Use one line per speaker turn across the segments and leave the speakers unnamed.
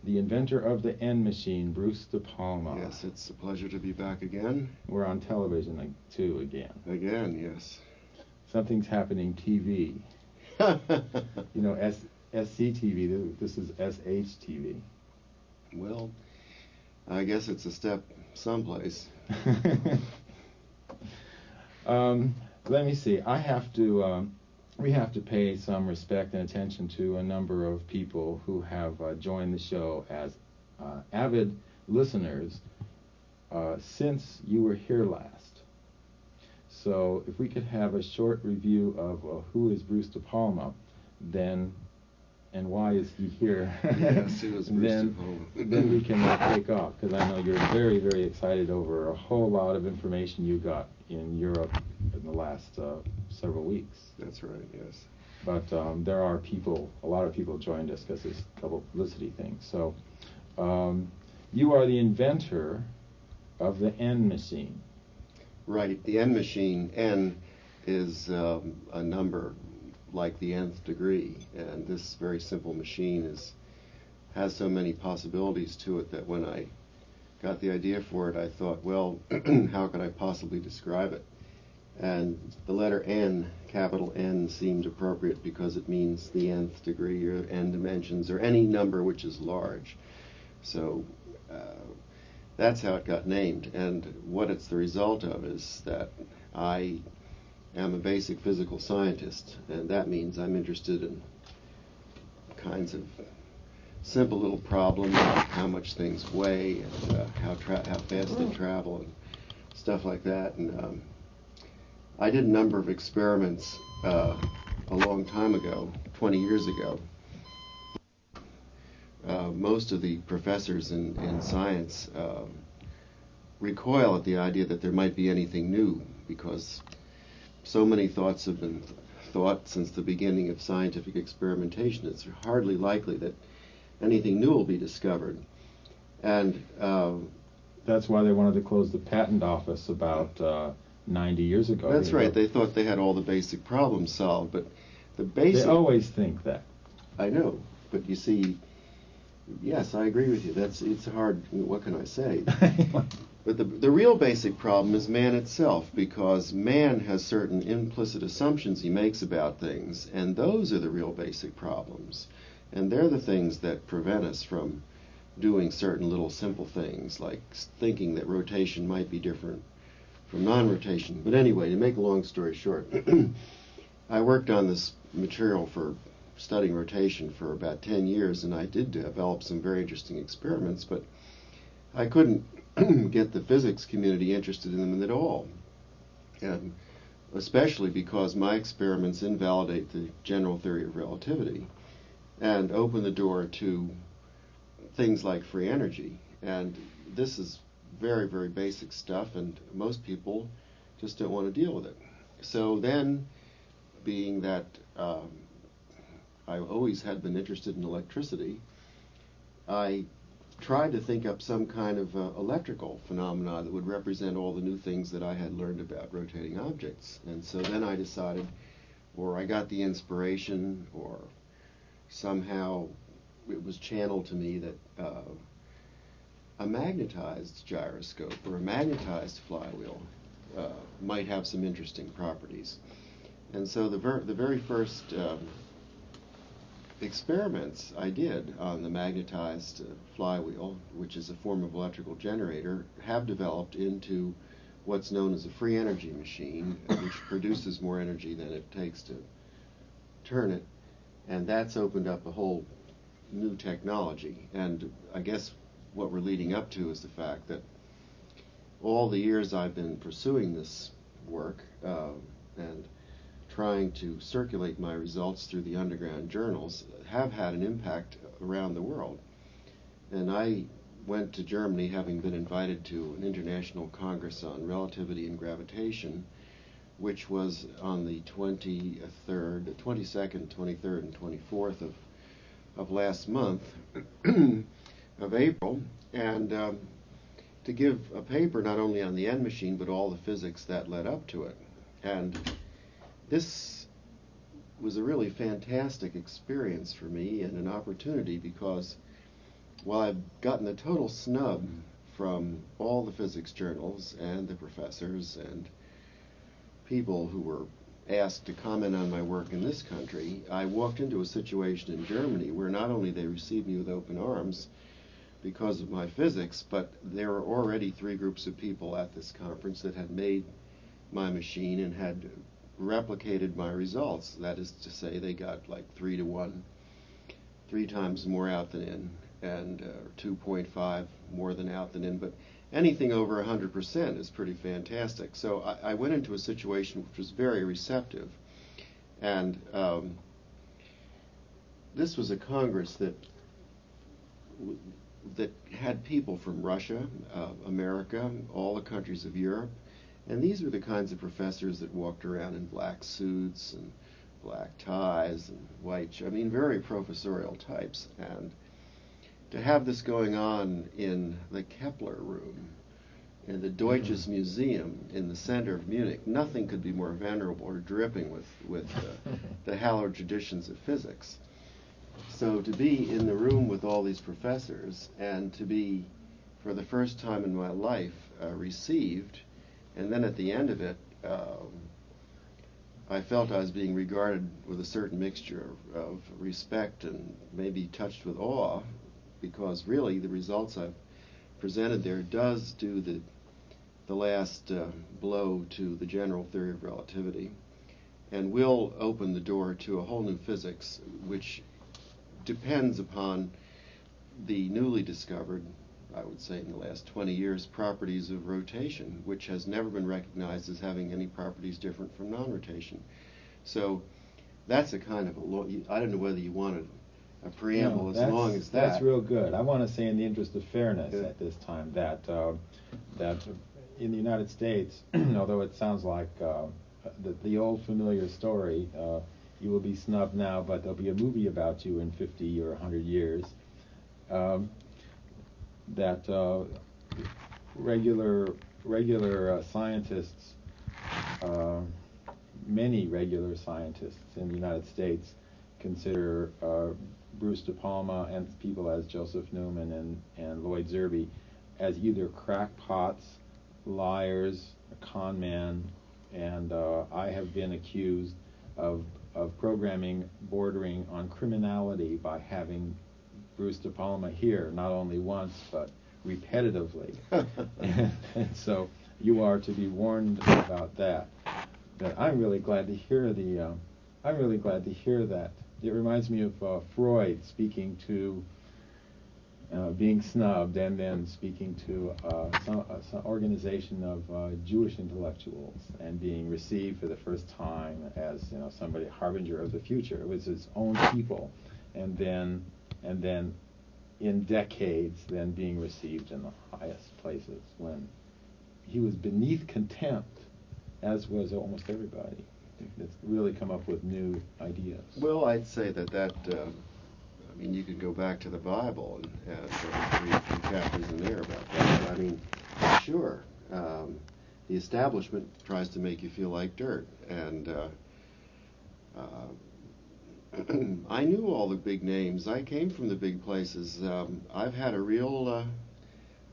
the inventor of the N machine, Bruce DePalma.
Yes, it's a pleasure to be back again.
We're on television too again.
Again, yes.
Something's happening TV. You know, SCTV, this is SHTV.
Well, I guess it's a step someplace.
Let me see. We have to pay some respect and attention to a number of people who have joined the show as avid listeners since you were here last. So if we could have a short review of who is Bruce DePalma, then, and why is he here?
Yes, who is Bruce DePalma?
Then we can take off, because I know you're very, very excited over a whole lot of information you got in Europe in the last several weeks.
That's right, yes.
But there are a lot of people joined us because it's a double publicity thing. So you are the inventor of the N machine.
Right, the N machine. N is a number like the nth degree, and this very simple machine has so many possibilities to it that when I got the idea for it, I thought, well, how could I possibly describe it? And the letter N, capital N, seemed appropriate because it means the nth degree or n dimensions or any number which is large. So that's how it got named. And what it's the result of is that I am a basic physical scientist, and that means I'm interested in kinds of simple little problems, like how much things weigh and how fast they travel and stuff like that. And I did a number of experiments a long time ago, 20 years ago. Most of the professors in science recoil at the idea that there might be anything new, because so many thoughts have been thought since the beginning of scientific experimentation. It's hardly likely that anything new will be discovered. And
that's why they wanted to close the patent office about 90 years ago.
That's right. They thought they had all the basic problems solved, but the basic...
They always think that.
I know, but you see, yes, I agree with you. It's hard. What can I say? But the real basic problem is man itself, because man has certain implicit assumptions he makes about things, and those are the real basic problems. And they're the things that prevent us from doing certain little simple things, like thinking that rotation might be different from non-rotation. But anyway, to make a long story short, I worked on this material for studying rotation for about 10 years, and I did develop some very interesting experiments, but I couldn't get the physics community interested in them at all, and especially because my experiments invalidate the general theory of relativity and open the door to things like free energy. And this is very, very basic stuff, and most people just don't want to deal with it. So then, being that I always had been interested in electricity, I tried to think up some kind of electrical phenomena that would represent all the new things that I had learned about rotating objects. And so then I decided, or I got the inspiration, or somehow it was channeled to me that a magnetized gyroscope or a magnetized flywheel might have some interesting properties. And so the very first experiments I did on the magnetized flywheel, which is a form of electrical generator, have developed into what's known as a free energy machine, which produces more energy than it takes to turn it. And that's opened up a whole new technology. And I guess what we're leading up to is the fact that all the years I've been pursuing this work and trying to circulate my results through the underground journals have had an impact around the world. And I went to Germany, having been invited to an international congress on relativity and gravitation, which was on the 22nd, 23rd, and 24th of last month of April, and to give a paper not only on the N machine, but all the physics that led up to it. And this was a really fantastic experience for me and an opportunity, because well, I've gotten a total snub from all the physics journals and the professors and people who were asked to comment on my work in this country. I walked into a situation in Germany where not only they received me with open arms because of my physics, but there were already 3 groups of people at this conference that had made my machine and had replicated my results. That is to say, they got like 3 to 1, 3 times more out than in, and 2.5 more than out than in. But anything over 100% is pretty fantastic. So I went into a situation which was very receptive. And this was a Congress that had people from Russia, America, all the countries of Europe. And these were the kinds of professors that walked around in black suits and black ties and white, very professorial types. And to have this going on in the Kepler room, in the Deutsches Museum in the center of Munich, nothing could be more venerable or dripping with the hallowed traditions of physics. So to be in the room with all these professors and to be, for the first time in my life, received, and then at the end of it, I felt I was being regarded with a certain mixture of respect and maybe touched with awe, because really the results I've presented there does do the last blow to the general theory of relativity, and will open the door to a whole new physics, which depends upon the newly discovered, I would say in the last 20 years, properties of rotation, which has never been recognized as having any properties different from non-rotation. So that's a kind of I don't know whether you wanted a preamble as long as that.
That's real good. I want to say, in the interest of fairness at this time, that in the United States, although it sounds like the old familiar story, you will be snubbed now, but there'll be a movie about you in 50 or 100 years, that regular scientists, many regular scientists in the United States consider Bruce DePalma and people as Joseph Newman and Lloyd Zerbe as either crackpots, liars, a con man, and I have been accused of programming bordering on criminality by having Bruce DePalma here, not only once but repetitively. and so you are to be warned about that. But I'm really glad to hear that. It reminds me of Freud speaking to being snubbed, and then speaking to some organization of Jewish intellectuals, and being received for the first time as somebody, harbinger of the future. It was his own people, and then in decades, then being received in the highest places when he was beneath contempt, as was almost everybody. That's really come up with new ideas.
Well, I'd say that you could go back to the Bible and read a few chapters in there about that. Sure, the establishment tries to make you feel like dirt, and I knew all the big names. I came from the big places. I've had a real,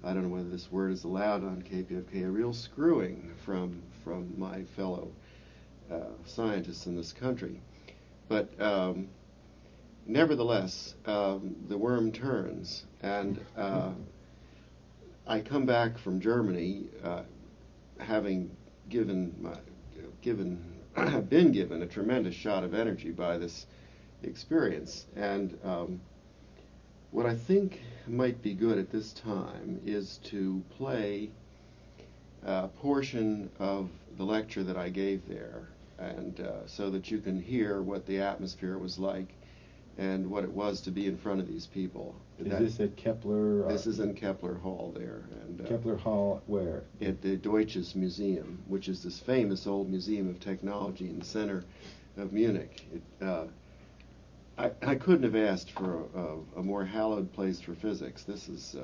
I don't know whether this word is allowed on KPFK, a real screwing from my fellow scientists in this country. But nevertheless, the worm turns, and I come back from Germany having been given a tremendous shot of energy by this experience. And what I think might be good at this time is to play a portion of the lecture that I gave there, and so that you can hear what the atmosphere was like and what it was to be in front of these people.
Is this at Kepler?
This is in Kepler Hall there. And
Kepler Hall where?
At the Deutsches Museum, which is this famous old museum of technology in the center of Munich. I couldn't have asked for a more hallowed place for physics. This is,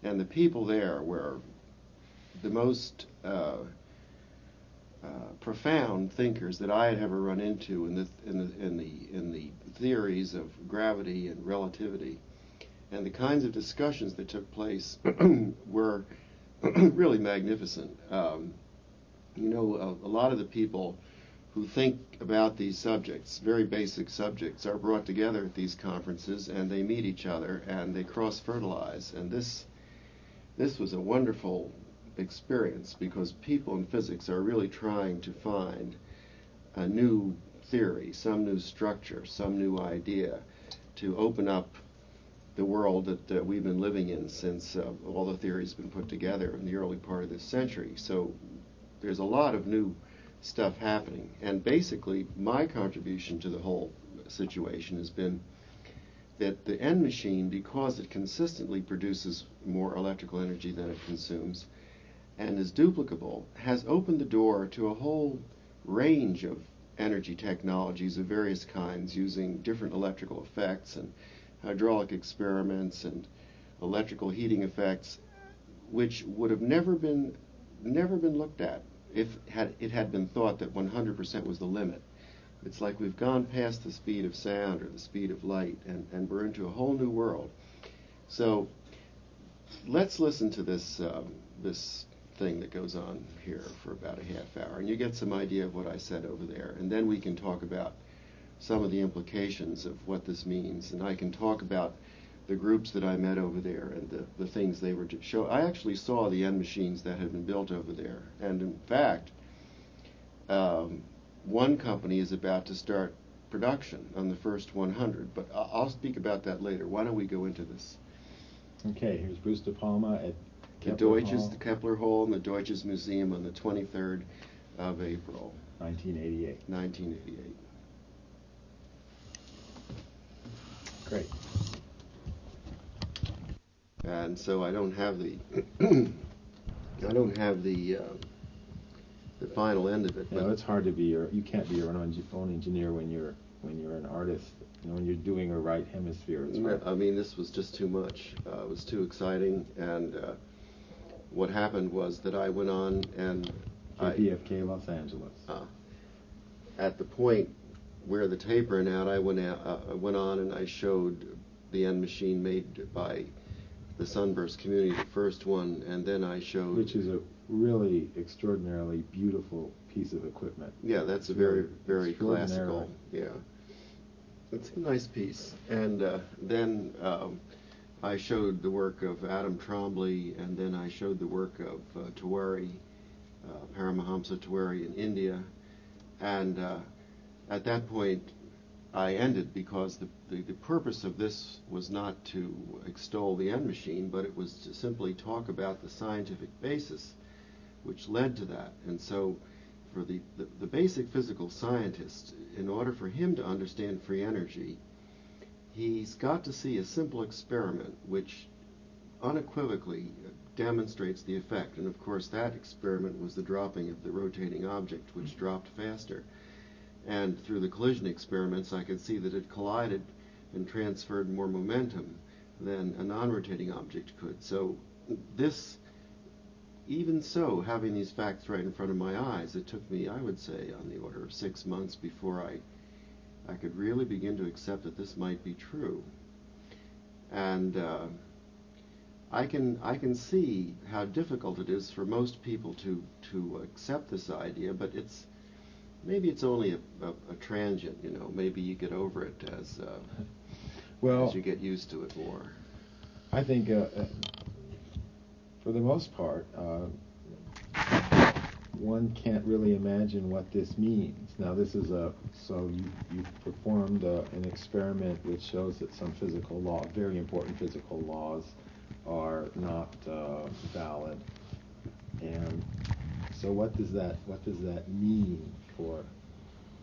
and the people there were the most profound thinkers that I had ever run into in the theories of gravity and relativity. And the kinds of discussions that took place were really magnificent. A lot of the people who think about these subjects, very basic subjects, are brought together at these conferences, and they meet each other and they cross-fertilize. And this was a wonderful experience, because people in physics are really trying to find a new theory, some new structure, some new idea to open up the world that we've been living in since all the theories have been put together in the early part of this century. So there's a lot of new stuff happening. And basically, my contribution to the whole situation has been that the end machine, because it consistently produces more electrical energy than it consumes and is duplicable, has opened the door to a whole range of energy technologies of various kinds, using different electrical effects and hydraulic experiments and electrical heating effects, which would have never been looked at if it had been thought that 100% was the limit. It's like we've gone past the speed of sound or the speed of light, and we're into a whole new world. So let's listen to this thing that goes on here for about a half hour, and you get some idea of what I said over there, and then we can talk about some of the implications of what this means, and I can talk about the groups that I met over there and the things they were to show. I actually saw the end machines that had been built over there, and in fact, one company is about to start production on the first 100, but I'll speak about that later. Why don't we go into this?
Okay, here's Bruce DePalma at
the Kepler Hall in the Deutsches Museum on the 23rd of April,
1988.
1988.
Great.
And so I don't have the the final end of it.
You know, it's hard to be you can't be your own engineer when you're an artist. You know, when you're doing a right hemisphere. It's hard.
I mean, this was just too much. It was too exciting, and what happened was that I went on and
KPFK Los Angeles.
At the point where the tape ran out, I went on and I showed the end machine made by the Sunburst community, the first one, and then I showed...
Which is a really extraordinarily beautiful piece of equipment.
Yeah, that's a very, very classical... Yeah. It's a nice piece. And then I showed the work of Adam Trombley, and then I showed the work of Tiwari, Paramahamsa Tiwari in India. And at that point, I ended, because the purpose of this was not to extol the end machine, but it was to simply talk about the scientific basis which led to that. And so for the basic physical scientist, in order for him to understand free energy, he's got to see a simple experiment which unequivocally demonstrates the effect. And of course that experiment was the dropping of the rotating object, which dropped faster. And through the collision experiments, I could see that it collided and transferred more momentum than a non-rotating object could. So this, even so, having these facts right in front of my eyes, it took me, I would say, on the order of 6 months before I could really begin to accept that this might be true. And I can see how difficult it is for most people to accept this idea, but maybe it's only a transient, you know. Maybe you get over it as you get used to it more.
I think, for the most part, one can't really imagine what this means. Now, this is so you performed an experiment which shows that some physical law, very important physical laws, are not valid. And so, what does that mean for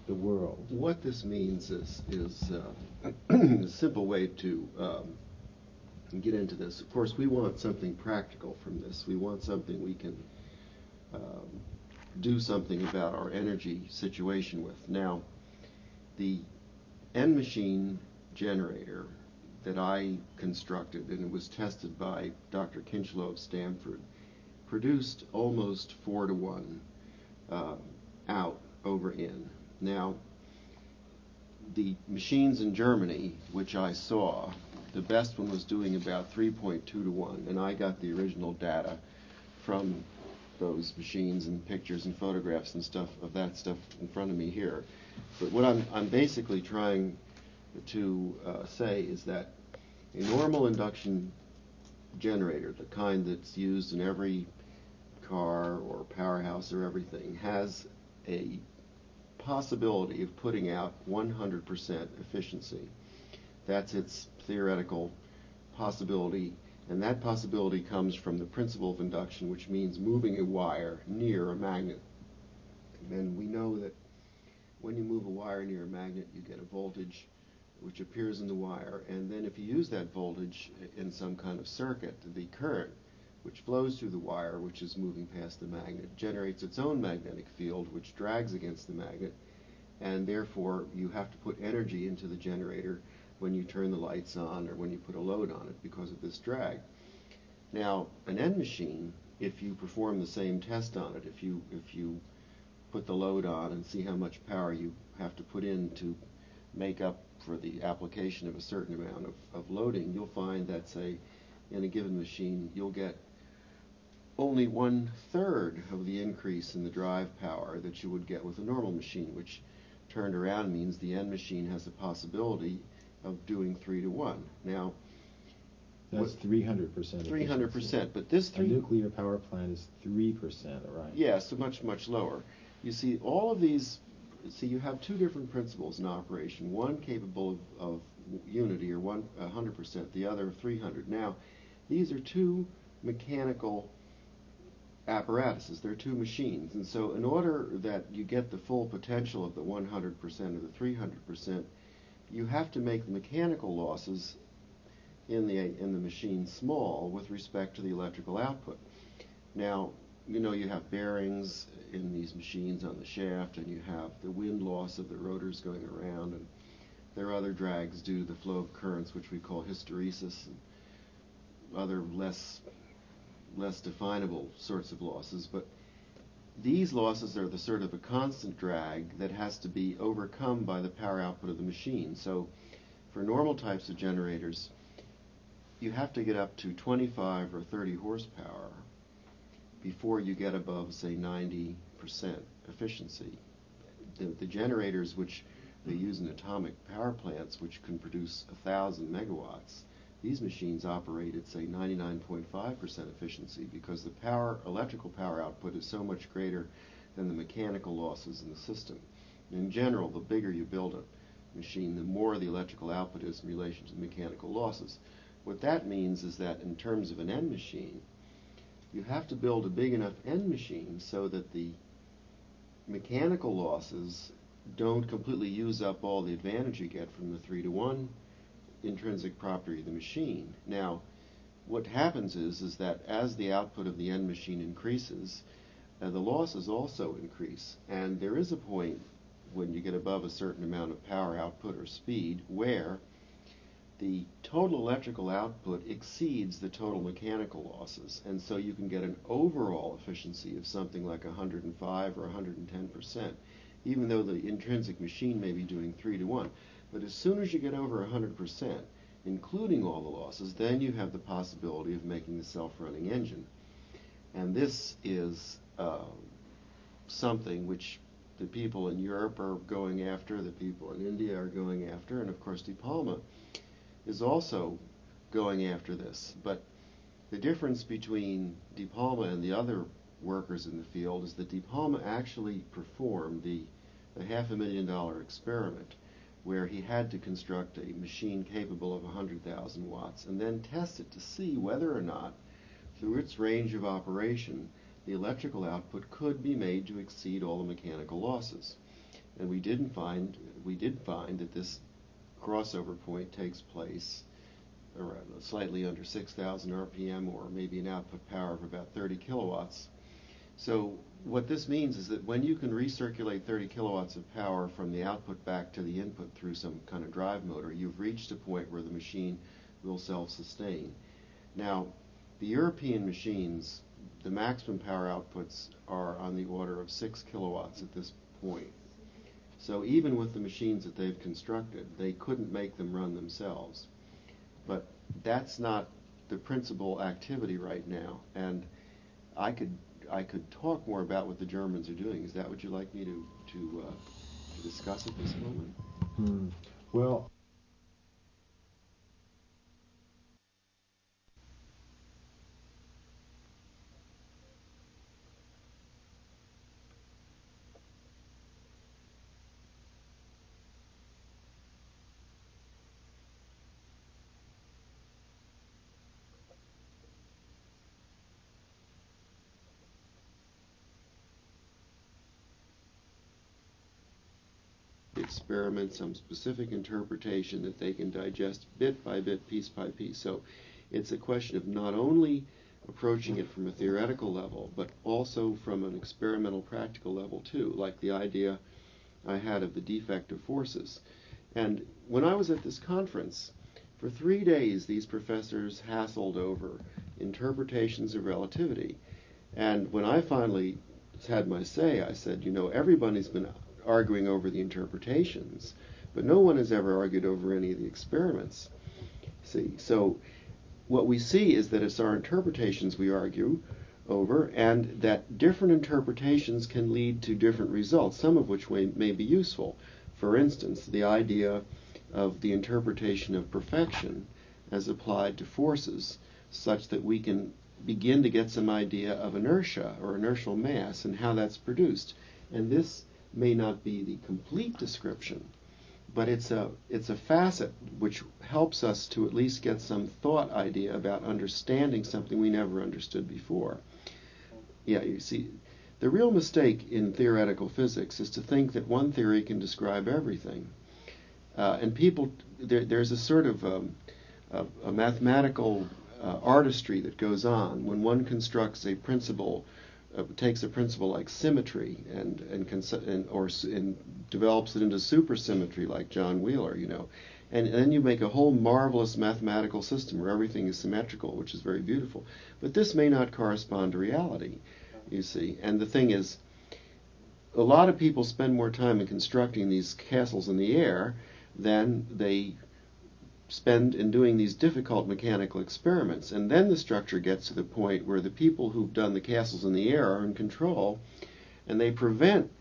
the world?
What this means is a simple way to get into this. Of course, we want something practical from this. We want something we can do something about our energy situation with. Now, the end machine generator that I constructed, and it was tested by Dr. Kinchlow of Stanford, produced almost 4-to-1 out over in. Now, the machines in Germany, which I saw, the best one was doing about 3.2 to 1, and I got the original data from those machines and pictures and photographs and stuff of that stuff in front of me here. But what I'm basically trying to say is that a normal induction generator, the kind that's used in every car or powerhouse or everything, has a possibility of putting out 100% efficiency. That's its theoretical possibility, and that possibility comes from the principle of induction, which means moving a wire near a magnet. And we know that when you move a wire near a magnet, you get a voltage which appears in the wire, and then if you use that voltage in some kind of circuit, the current which flows through the wire, which is moving past the magnet, generates its own magnetic field, which drags against the magnet, and therefore you have to put energy into the generator when you turn the lights on or when you put a load on it because of this drag. Now, an end machine, if you perform the same test on it, if you put the load on and see how much power you have to put in to make up for the application of a certain amount of loading, you'll find that, say, in a given machine, you'll get only 1/3 of the increase in the drive power that you would get with a normal machine, which turned around means the end machine has a possibility of doing 3 to 1. Now,
that's 300%.
300%, but this
a nuclear power plant is 3%, right?
Yes, so much lower. You see, all of these. See, you have two different principles in operation. One capable of unity, or 100%, the other 300. Now, these are two mechanical apparatuses. They're two machines, and so in order that you get the full potential of the 100% or the 300%, you have to make the mechanical losses in the machine small with respect to the electrical output. Now, you know, you have bearings in these machines on the shaft, and you have the wind loss of the rotors going around, and there are other drags due to the flow of currents, which we call hysteresis, and other less definable sorts of losses. But these losses are the sort of a constant drag that has to be overcome by the power output of the machine. So for normal types of generators, you have to get up to 25 or 30 horsepower before you get above, say, 90% efficiency. The generators which they use in atomic power plants, which can produce 1,000 megawatts, these machines operate at, say, 99.5% efficiency because the electrical power output is so much greater than the mechanical losses in the system. In general, the bigger you build a machine, the more the electrical output is in relation to the mechanical losses. What that means is that in terms of an end machine, you have to build a big enough end machine so that the mechanical losses don't completely use up all the advantage you get from the 3 to 1 intrinsic property of the machine. Now, what happens is that as the output of the end machine increases, the losses also increase. And there is a point when you get above a certain amount of power output or speed where the total electrical output exceeds the total mechanical losses, and so you can get an overall efficiency of something like 105 or 110%, even though the intrinsic machine may be doing 3 to 1. But as soon as you get over 100%, including all the losses, then you have the possibility of making the self-running engine. And this is something which the people in Europe are going after, the people in India are going after, and of course DePalma is also going after this. But the difference between DePalma and the other workers in the field is that DePalma actually performed the $500,000 experiment where he had to construct a machine capable of 100,000 watts and then test it to see whether or not, through its range of operation, the electrical output could be made to exceed all the mechanical losses. And we did find that this crossover point takes place around slightly under 6,000 RPM, or maybe an output power of about 30 kilowatts. So what this means is that when you can recirculate 30 kilowatts of power from the output back to the input through some kind of drive motor, you've reached a point where the machine will self-sustain. Now, the European machines, the maximum power outputs are on the order of 6 kilowatts at this point. So even with the machines that they've constructed, they couldn't make them run themselves. But that's not the principal activity right now. And I could talk more about what the Germans are doing. Is that what you'd like me to discuss at this moment?
Well,
Experiment, some specific interpretation that they can digest bit by bit, piece by piece. So it's a question of not only approaching it from a theoretical level, but also from an experimental practical level too, like the idea I had of the defect of forces. And when I was at this conference, for 3 days these professors hassled over interpretations of relativity. And when I finally had my say, I said, everybody's been arguing over the interpretations, but no one has ever argued over any of the experiments. See, so what we see is that it's our interpretations we argue over, and that different interpretations can lead to different results, some of which may be useful. For instance, the idea of the interpretation of perfection as applied to forces, such that we can begin to get some idea of inertia or inertial mass and how that's produced. And this may not be the complete description, but it's a facet which helps us to at least get some thought idea about understanding something we never understood before. Yeah, you see, the real mistake in theoretical physics is to think that one theory can describe everything. And people, there's a sort of a mathematical artistry that goes on when one constructs a principle, takes a principle like symmetry and develops it into supersymmetry like John Wheeler, and then you make a whole marvelous mathematical system where everything is symmetrical, which is very beautiful. But this may not correspond to reality, you see. And the thing is, a lot of people spend more time in constructing these castles in the air than they spend in doing these difficult mechanical experiments. And then the structure gets to the point where the people who've done the castles in the air are in control, and they prevent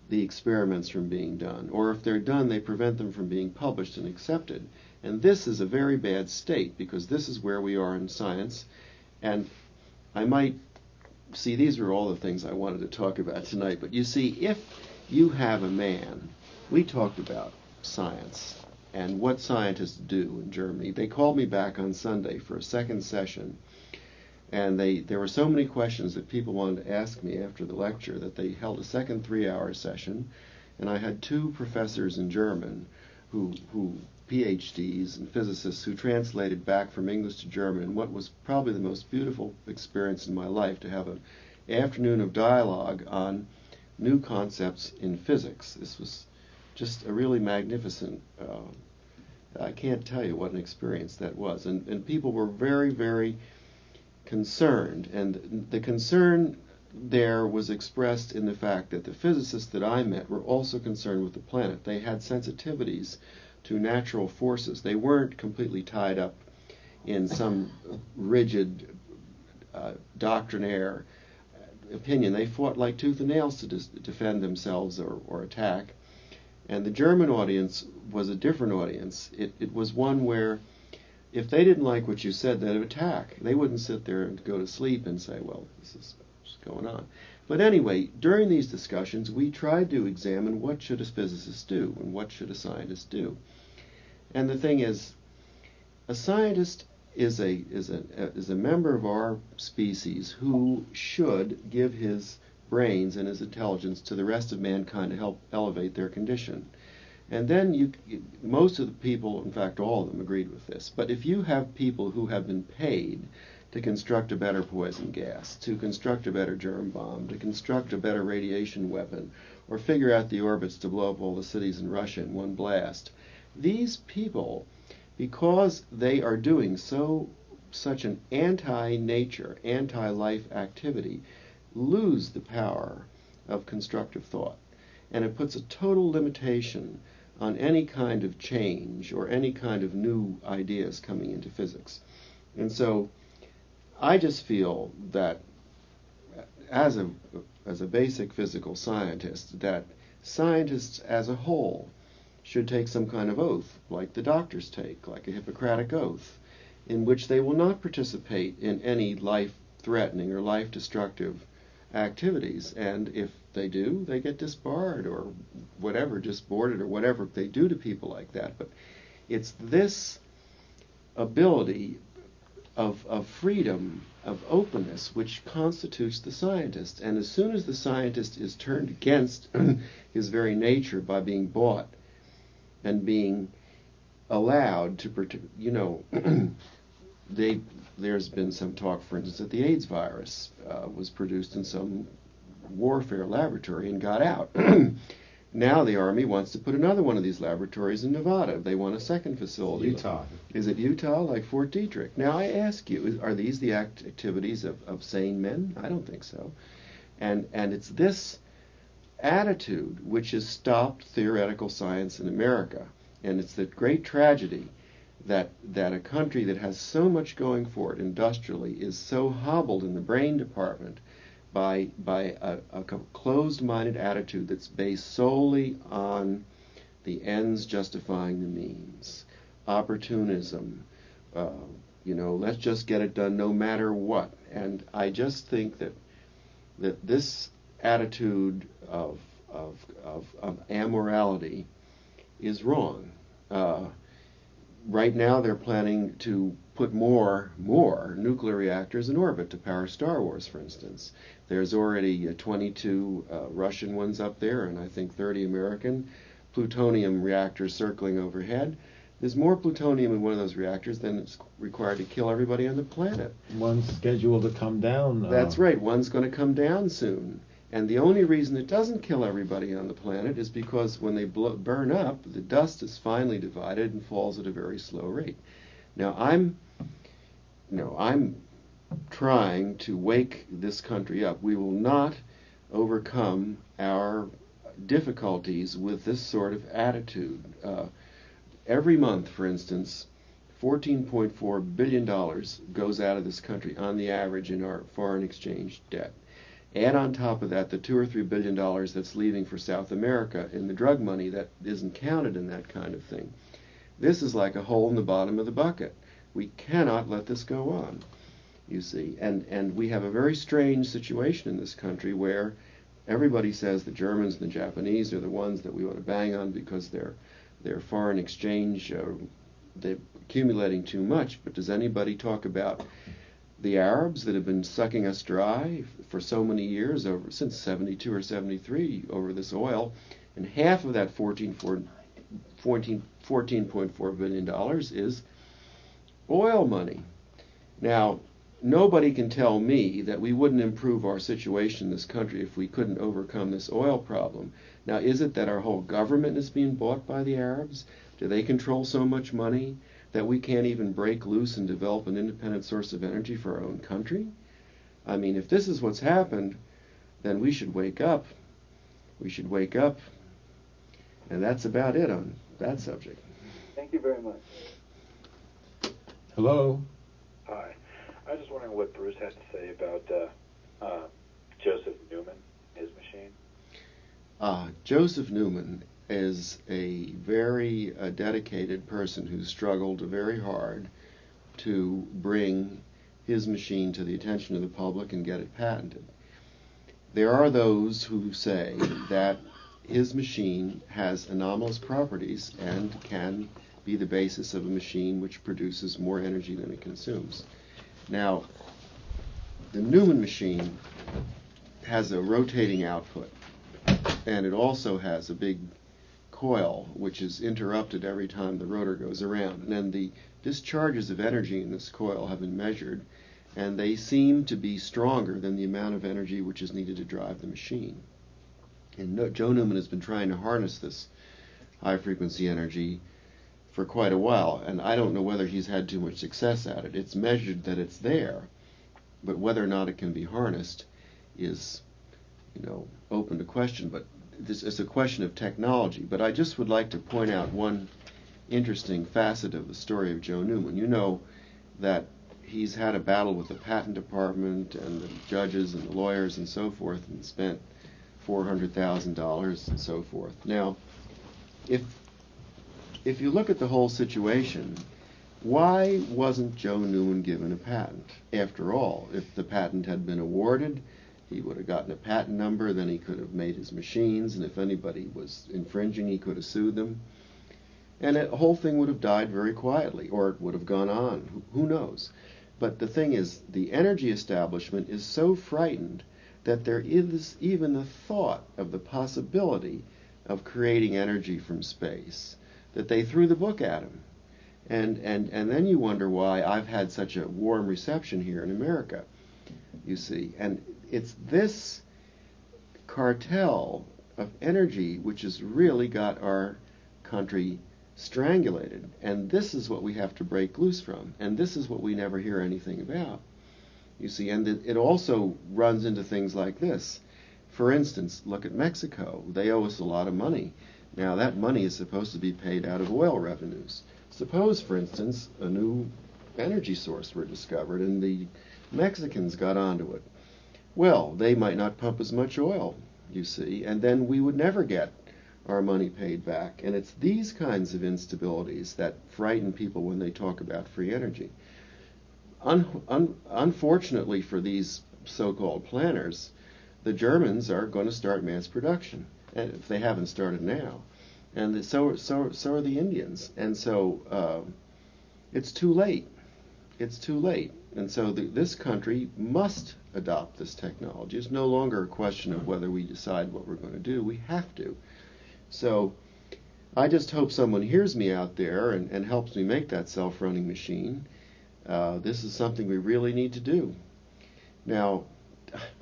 the experiments from being done. Or if they're done, they prevent them from being published and accepted. And this is a very bad state, because this is where we are in science. And I might see, these are all the things I wanted to talk about tonight, but you see, if you have a man, we talked about science and what scientists do in Germany. They called me back on Sunday for a second session, and there were so many questions that people wanted to ask me after the lecture that they held a second 3-hour session, and I had 2 professors in German who PhDs and physicists who translated back from English to German, and what was probably the most beautiful experience in my life, to have an afternoon of dialogue on new concepts in physics. This was just a really magnificent, I can't tell you what an experience that was. And people were very, very concerned. And the concern there was expressed in the fact that the physicists that I met were also concerned with the planet. They had sensitivities to natural forces. They weren't completely tied up in some rigid doctrinaire opinion. They fought like tooth and nails to defend themselves or attack. And the German audience was a different audience. It was one where if they didn't like what you said, they'd attack. They wouldn't sit there and go to sleep and say, well, this is what's going on. But anyway, during these discussions, we tried to examine what should a physicist do and what should a scientist do. And the thing is, a scientist is a member of our species who should give his brains and his intelligence to the rest of mankind to help elevate their condition. And then most of the people, in fact all of them, agreed with this. But if you have people who have been paid to construct a better poison gas, to construct a better germ bomb, to construct a better radiation weapon, or figure out the orbits to blow up all the cities in Russia in one blast, these people, because they are doing such an anti-nature, anti-life activity, lose the power of constructive thought. And it puts a total limitation on any kind of change or any kind of new ideas coming into physics. And so I just feel that as a basic physical scientist, that scientists as a whole should take some kind of oath, like the doctors take, like a Hippocratic oath, in which they will not participate in any life-threatening or life-destructive activities. And if they do, they get disbarred or whatever, disboarded or whatever they do to people like that. But it's this ability of freedom, of openness, which constitutes the scientist. And as soon as the scientist is turned against his very nature by being bought and being allowed to, there's been some talk, for instance, that the AIDS virus was produced in some warfare laboratory and got out. Now the Army wants to put another one of these laboratories in Nevada. They want a second facility.
Utah.
Is it Utah, like Fort Detrick? Now I ask you, are these the activities of sane men? I don't think so. And it's this attitude which has stopped theoretical science in America. And it's the great tragedy that a country that has so much going for it industrially is so hobbled in the brain department by a closed-minded attitude that's based solely on the ends justifying the means, opportunism, let's just get it done no matter what. And I just think that this attitude of amorality is wrong. Right now they're planning to put more nuclear reactors in orbit to power Star Wars, for instance. There's already 22 Russian ones up there, and I think 30 American plutonium reactors circling overhead. There's more plutonium in one of those reactors than it's required to kill everybody on the planet.
One's scheduled to come down.
That's right. One's going to come down soon. And the only reason it doesn't kill everybody on the planet is because when they burn up, the dust is finely divided and falls at a very slow rate. Now, I'm trying to wake this country up. We will not overcome our difficulties with this sort of attitude. Every month, for instance, $14.4 billion goes out of this country on the average in our foreign exchange debt. Add on top of that the $2 or $3 billion that's leaving for South America in the drug money that isn't counted in that kind of thing. This is like a hole in the bottom of the bucket. We cannot let this go on, you see. And we have a very strange situation in this country where everybody says the Germans and the Japanese are the ones that we ought to bang on because their foreign exchange, they're accumulating too much. But does anybody talk about the Arabs that have been sucking us dry for so many years, since 72 or 73, over this oil? And half of that $14.4 billion is oil money. Now, nobody can tell me that we wouldn't improve our situation in this country if we couldn't overcome this oil problem. Now, is it that our whole government is being bought by the Arabs? Do they control so much money that we can't even break loose and develop an independent source of energy for our own country? I mean, if this is what's happened, then we should wake up. We should wake up. And that's about it on that subject.
Thank you very much.
Hello?
Hi. I was just wondering what Bruce had to say about Joseph Newman, his machine.
Joseph Newman is a very dedicated person who struggled very hard to bring his machine to the attention of the public and get it patented. There are those who say that his machine has anomalous properties and can be the basis of a machine which produces more energy than it consumes. Now, the Newman machine has a rotating output, and it also has a big coil which is interrupted every time the rotor goes around. And then the discharges of energy in this coil have been measured, and they seem to be stronger than the amount of energy which is needed to drive the machine. And Joe Newman has been trying to harness this high-frequency energy for quite a while, and I don't know whether he's had too much success at it. It's measured that it's there, but whether or not it can be harnessed is, open to question. But this is a question of technology, but I just would like to point out one interesting facet of the story of Joe Newman. You know that he's had a battle with the patent department and the judges and the lawyers and so forth, and spent $400,000 and so forth. Now, if you look at the whole situation, why wasn't Joe Newman given a patent? After all, if the patent had been awarded, he would have gotten a patent number, then he could have made his machines, and if anybody was infringing, he could have sued them. And the whole thing would have died very quietly, or it would have gone on. Who knows? But the thing is, the energy establishment is so frightened that there is even the thought of the possibility of creating energy from space that they threw the book at him. And then you wonder why I've had such a warm reception here in America, you see. And it's this cartel of energy which has really got our country strangulated. And this is what we have to break loose from. And this is what we never hear anything about, you see. And it also runs into things like this. For instance, look at Mexico. They owe us a lot of money. Now, that money is supposed to be paid out of oil revenues. Suppose, for instance, a new energy source were discovered and the Mexicans got onto it. Well, they might not pump as much oil, you see, and then we would never get our money paid back. And it's these kinds of instabilities that frighten people when they talk about free energy. Unfortunately for these so-called planners, the Germans are going to start mass production, and if they haven't started now. And so are the Indians. And so it's too late. It's too late. And so this country must adopt this technology. It's no longer a question of whether we decide what we're going to do. We have to. So I just hope someone hears me out there and helps me make that self-running machine. This is something we really need to do. Now,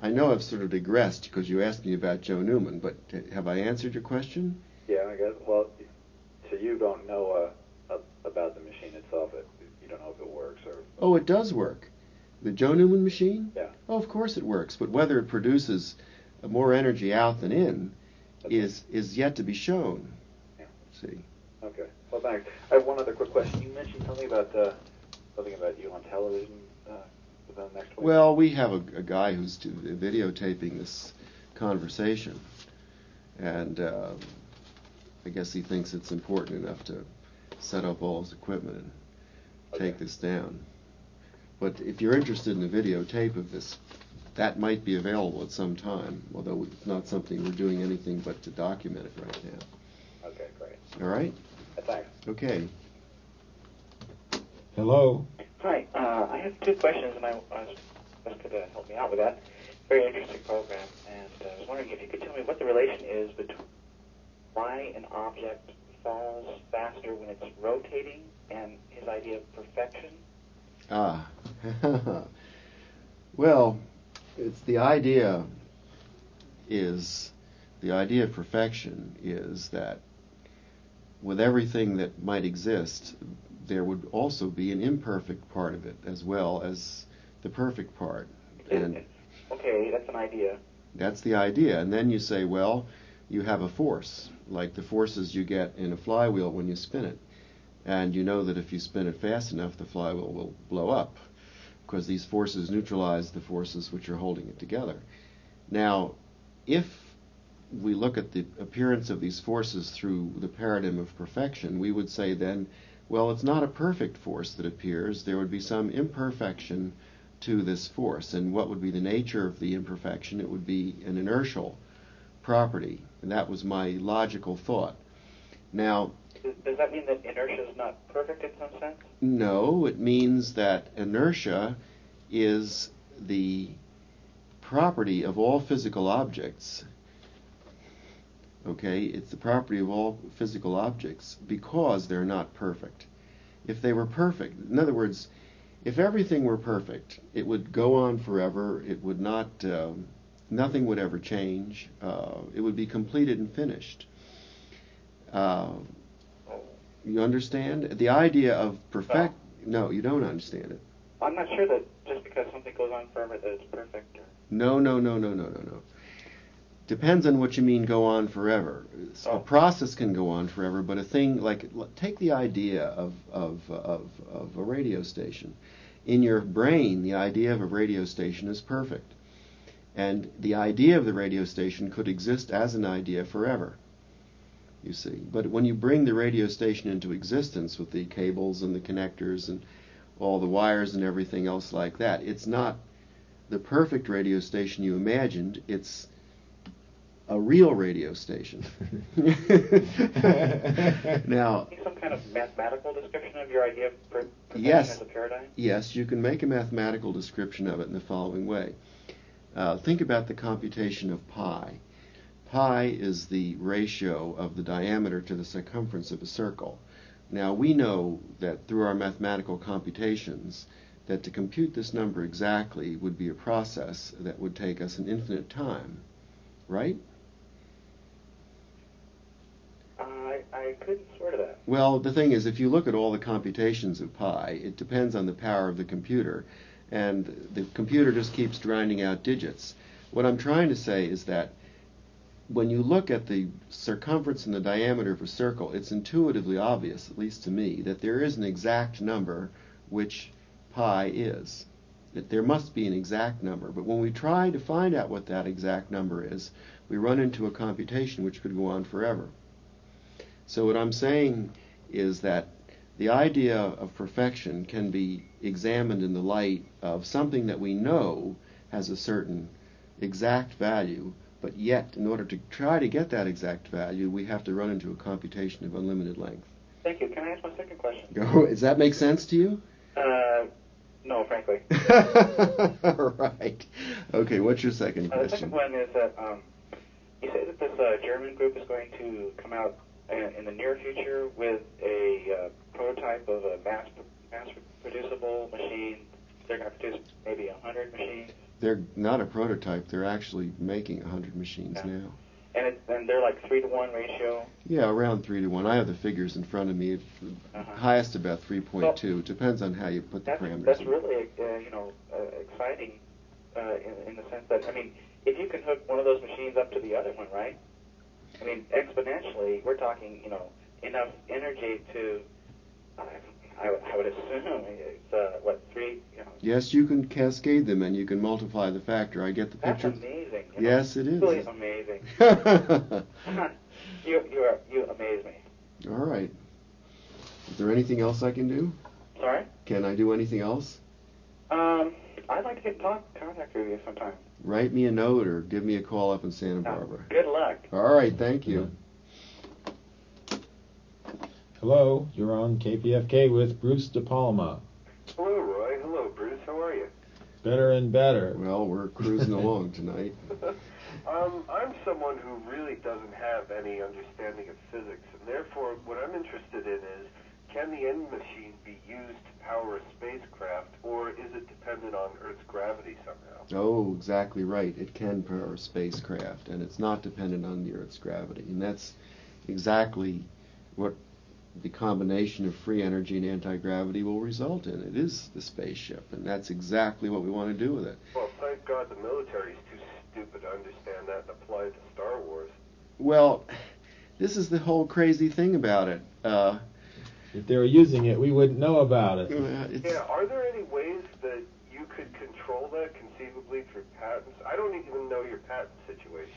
I know I've sort of digressed because you asked me about Joe Newman, but have I answered your question?
Yeah, I guess. Well, so you don't know about the machine itself. You don't know if it works or.
Oh, it does work. The Joe Newman machine?
Yeah.
Oh, of course it works. But whether it produces more energy out than in is yet to be shown.
Yeah.
See.
Okay. Well, thanks. I have one other quick question. You mentioned something about you on television within the next 20
Well, we have a guy who's videotaping this conversation, and I guess he thinks it's important enough to set up all his equipment and take this down. But if you're interested in a videotape of this, that might be available at some time, although it's not something we're doing anything but to document it right now.
Okay, great.
All right?
Thanks.
Okay.
Hello.
Hi, I have two questions, and I was could help me out with that. Very interesting program, and I was wondering if you could tell me what the relation is between why an object falls faster when it's rotating and his idea of perfection.
Well, it's the idea of perfection is that with everything that might exist, there would also be an imperfect part of it as well as the perfect part. And
okay, that's an idea.
That's the idea. And then you say, well, you have a force, like the forces you get in a flywheel when you spin it. And you know that if you spin it fast enough, the flywheel will blow up, because these forces neutralize the forces which are holding it together. Now, if we look at the appearance of these forces through the paradigm of perfection, we would say then, well, it's not a perfect force that appears. There would be some imperfection to this force. And what would be the nature of the imperfection? It would be an inertial property. And that was my logical thought. Now,
does that mean that inertia is not perfect in some sense?
No, it means that inertia is the property of all physical objects. Okay, it's the property of all physical objects because they're not perfect. If they were perfect, in other words, if everything were perfect, it would go on forever. It would not, nothing would ever change. It would be completed and finished. You understand? The idea of perfect... No, you don't understand it.
I'm not sure that just because something goes on forever that it's perfect.
No. Depends on what you mean go on forever. A
Oh.
process can go on forever, but a thing like, take the idea of a radio station. In your brain, the idea of a radio station is perfect. And the idea of the radio station could exist as an idea forever, you see. But when you bring the radio station into existence with the cables and the connectors and all the wires and everything else like that, it's not the perfect radio station you imagined, it's a real radio station. Now,
Some kind of mathematical description of your idea of perfection
yes,
as a paradigm?
yes, you can make a mathematical description of it in the following way. Think about the computation of pi. Pi is the ratio of the diameter to the circumference of a circle. Now, we know that through our mathematical computations that to compute this number exactly would be a process that would take us an infinite time, right?
I couldn't swear to that.
Well, the thing is, if you look at all the computations of pi, it depends on the power of the computer, and the computer just keeps grinding out digits. What I'm trying to say is that when you look at the circumference and the diameter of a circle, it's intuitively obvious, at least to me, that there is an exact number which pi is. That there must be an exact number. But when we try to find out what that exact number is, we run into a computation which could go on forever. So what I'm saying is that the idea of perfection can be examined in the light of something that we know has a certain exact value, but yet in order to try to get that exact value, we have to run into a computation of unlimited length.
Thank you. Can I ask my second question?
Go. Does that make sense to you?
No, frankly.
All right. Okay, what's your second
The
question?
second one is that you say that this German group is going to come out in the near future with a prototype of a mass-producible machine. They're going to produce maybe 100 machines.
They're not a prototype. They're actually making 100 machines
Yeah.
now.
And they're like 3-to-1 ratio.
Yeah, around 3-to-1. I have the figures in front of me. Highest about 3.2. Depends on how you put the parameters.
That's
in.
really exciting in the sense that, I mean, if you can hook one of those machines up to the other one, right? I mean, exponentially, we're talking, enough energy to, I would assume it's, 3,
Yes, you can cascade them and you can multiply the factor. I get the
That's
picture.
amazing.
Yes, it is.
Really amazing. You amaze me.
All right. Is there anything else I can do?
Sorry?
Can I do anything else?
I'd like to get contact with you sometime.
Write me a note or give me a call up in Santa Barbara.
Good luck.
All right, thank you.
Hello, you're on KPFK with Bruce DePalma.
Hello, Roy. Hello, Bruce. How are you?
Better and better.
Well, we're cruising along tonight.
I'm someone who really doesn't have any understanding of physics, and therefore what I'm interested in is, can the end machine be used to power a spacecraft, or is it dependent on Earth's gravity somehow?
Oh, exactly right. It can power a spacecraft, and it's not dependent on the Earth's gravity. And that's exactly what the combination of free energy and anti-gravity will result in. It is the spaceship, and that's exactly what we want to do with it.
Well, thank God the military's too stupid to understand that and apply it to Star Wars.
Well, this is the whole crazy thing about it.
If they were using it, we wouldn't know about it.
Yeah, are there any ways that you could control that conceivably through patents? I don't even know your patent situation.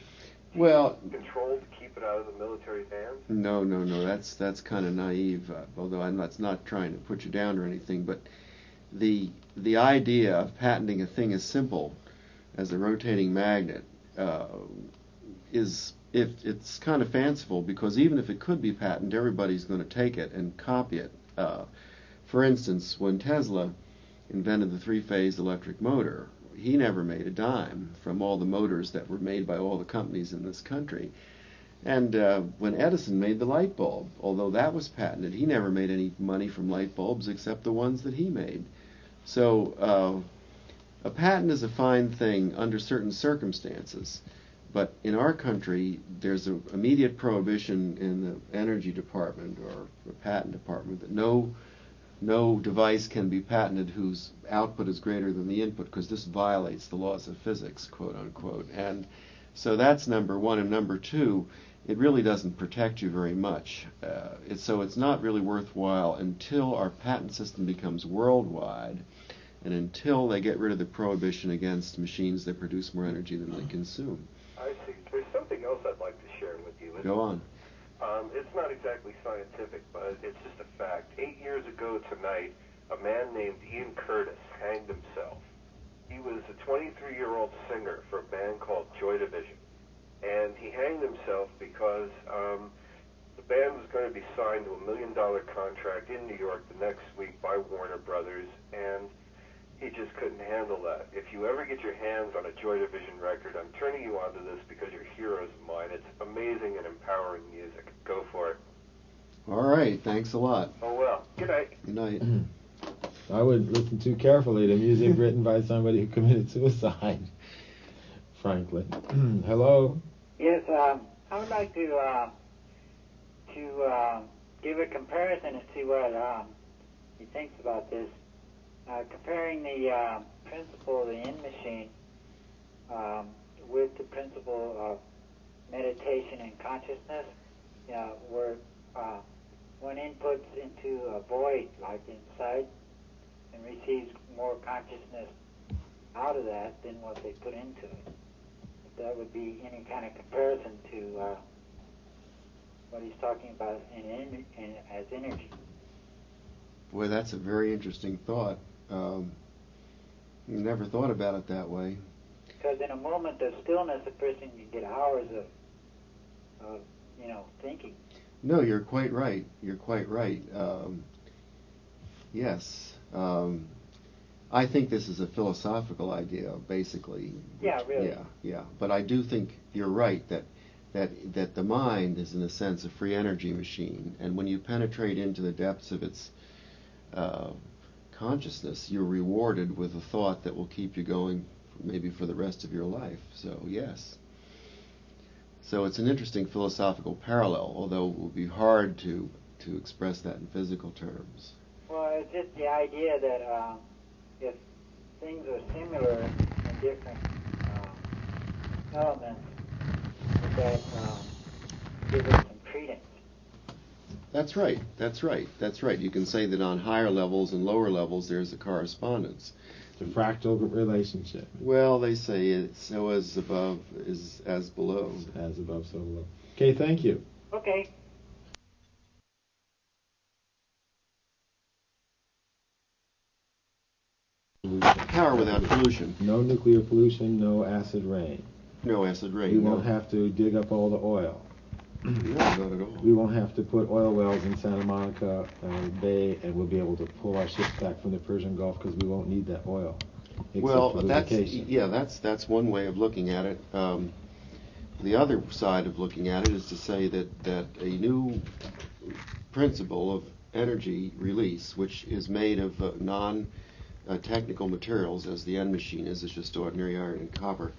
Well,
Control to keep it out of the military's hands?
no, that's kind of naive, although that's not trying to put you down or anything, but the idea of patenting a thing as simple as a rotating magnet it's kind of fanciful, because even if it could be patented, everybody's going to take it and copy it. For instance, when Tesla invented the three-phase electric motor, he never made a dime from all the motors that were made by all the companies in this country. And when Edison made the light bulb, although that was patented, he never made any money from light bulbs except the ones that he made. So a patent is a fine thing under certain circumstances. But in our country, there's an immediate prohibition in the energy department or the patent department that no device can be patented whose output is greater than the input, because this violates the laws of physics, quote unquote. And So that's number one. And number two, it really doesn't protect you very much. So it's not really worthwhile until our patent system becomes worldwide, and until they get rid of the prohibition against machines that produce more energy than they consume.
I see. There's something else I'd like to share with you.
Go on.
It's not exactly scientific, but it's just a fact. 8 years ago tonight, a man named Ian Curtis hanged himself. He was a 23-year-old singer for a band called Joy Division. And he hanged himself because the band was going to be signed to $1 million contract in New York the next week by Warner Brothers, and he just couldn't handle that. If you ever get your hands on a Joy Division record, I'm turning you onto this because you're heroes of mine. It's amazing and empowering music. Go for it.
All right. Thanks a lot.
Oh, well. Good night.
Good night.
I would listen too carefully to music written by somebody who committed suicide, frankly. Hello?
Yes, I would like to give a comparison and see what he thinks about this. Comparing the principle of the end machine with the principle of meditation and consciousness, where one inputs into a void, like inside, and receives more consciousness out of that than what they put into it. If that would be any kind of comparison to what he's talking about as energy.
Boy, that's a very interesting thought. Never thought about it that way.
Because in a moment of stillness, a person can get hours of thinking.
No, you're quite right. You're quite right. Yes. I think this is a philosophical idea, basically.
Yeah, really.
Yeah. But I do think you're right that the mind is, in a sense, a free energy machine, and when you penetrate into the depths of its consciousness, you're rewarded with a thought that will keep you going maybe for the rest of your life. So yes. So it's an interesting philosophical parallel, although it will be hard to express that in physical terms.
Well, it's just the idea that if things are similar in different elements, that give it some credence.
That's right. You can say that on higher levels and lower levels there's a correspondence.
It's a fractal relationship.
Well, they say it's so as above is as below.
As above, so below. Okay, thank you.
Okay.
Power without pollution.
No nuclear pollution, no acid rain.
No acid rain.
We won't have to dig up all the oil.
No, not at all.
We won't have to put oil wells in Santa Monica Bay, and we'll be able to pull our ships back from the Persian Gulf because we won't need that oil.
Well, that's one way of looking at it. The other side of looking at it is to say that a new principle of energy release, which is made of non-technical materials, as the end machine is, it's just ordinary iron and copper.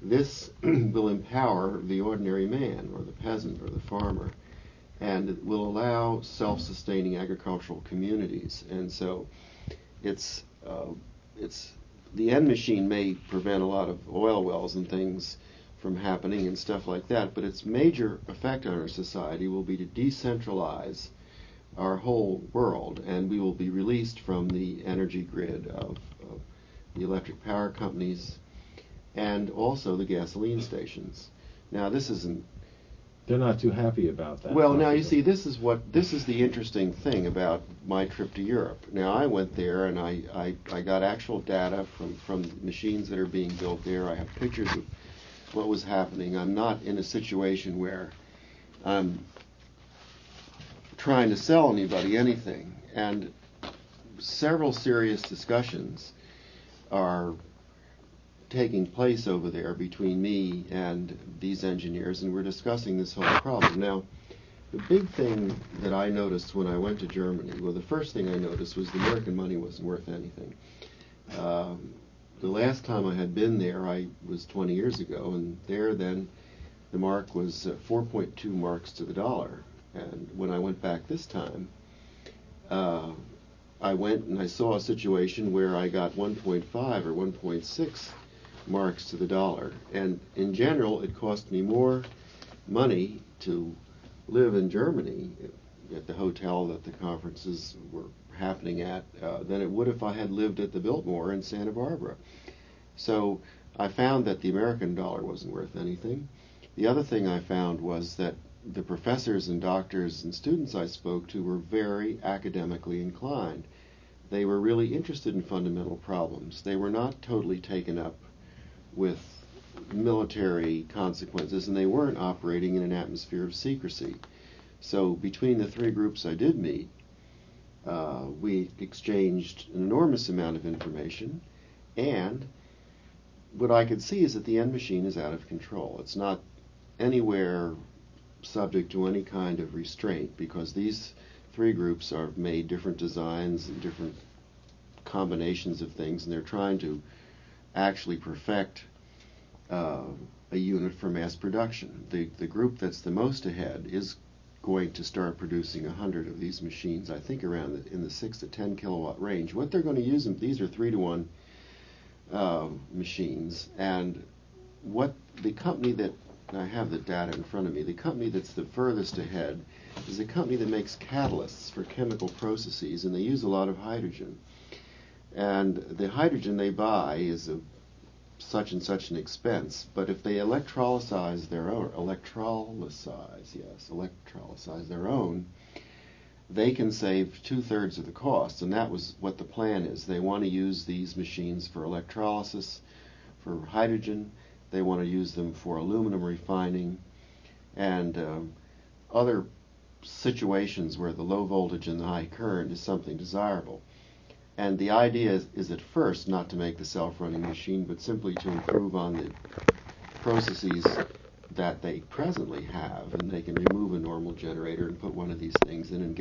This will empower the ordinary man, or the peasant, or the farmer, and it will allow self-sustaining agricultural communities. And so, it's the end machine may prevent a lot of oil wells and things from happening and stuff like that, but its major effect on our society will be to decentralize our whole world, and we will be released from the energy grid of the electric power companies and also the gasoline stations. Now, this isn't...
They're not too happy about that.
Well, now, you see, this is the interesting thing about my trip to Europe. Now, I went there, and I got actual data from machines that are being built there. I have pictures of what was happening. I'm not in a situation where I'm trying to sell anybody anything. And several serious discussions are taking place over there between me and these engineers, and we're discussing this whole problem. Now, the big thing that I noticed when I went to Germany, well, the first thing I noticed was the American money wasn't worth anything. The last time I had been there, I was 20 years ago, and there then the mark was 4.2 marks to the dollar. And when I went back this time, I went and I saw a situation where I got 1.5 or 1.6 marks to the dollar. And in general, it cost me more money to live in Germany at the hotel that the conferences were happening at than it would if I had lived at the Biltmore in Santa Barbara. So I found that the American dollar wasn't worth anything. The other thing I found was that the professors and doctors and students I spoke to were very academically inclined. They were really interested in fundamental problems. They were not totally taken up with military consequences, and they weren't operating in an atmosphere of secrecy. So between the three groups I did meet, we exchanged an enormous amount of information, and what I could see is that the end machine is out of control. It's not anywhere subject to any kind of restraint, because these three groups are made different designs and different combinations of things, and they're trying to actually perfect a unit for mass production. The group that's the most ahead is going to start producing 100 of these machines, I think around in the 6 to 10 kilowatt range. What they're going to use them, these are 3-to-1 machines, and what the company that, I have the data in front of me, the company that's the furthest ahead is a company that makes catalysts for chemical processes, and they use a lot of hydrogen. And the hydrogen they buy is of such and such an expense, but if they electrolyze their own, they can save 2/3 of the cost, and that was what the plan is. They want to use these machines for electrolysis, for hydrogen. They want to use them for aluminum refining and other situations where the low voltage and the high current is something desirable. And the idea is at first not to make the self-running machine, but simply to improve on the processes that they presently have, and they can remove a normal generator and put one of these things in and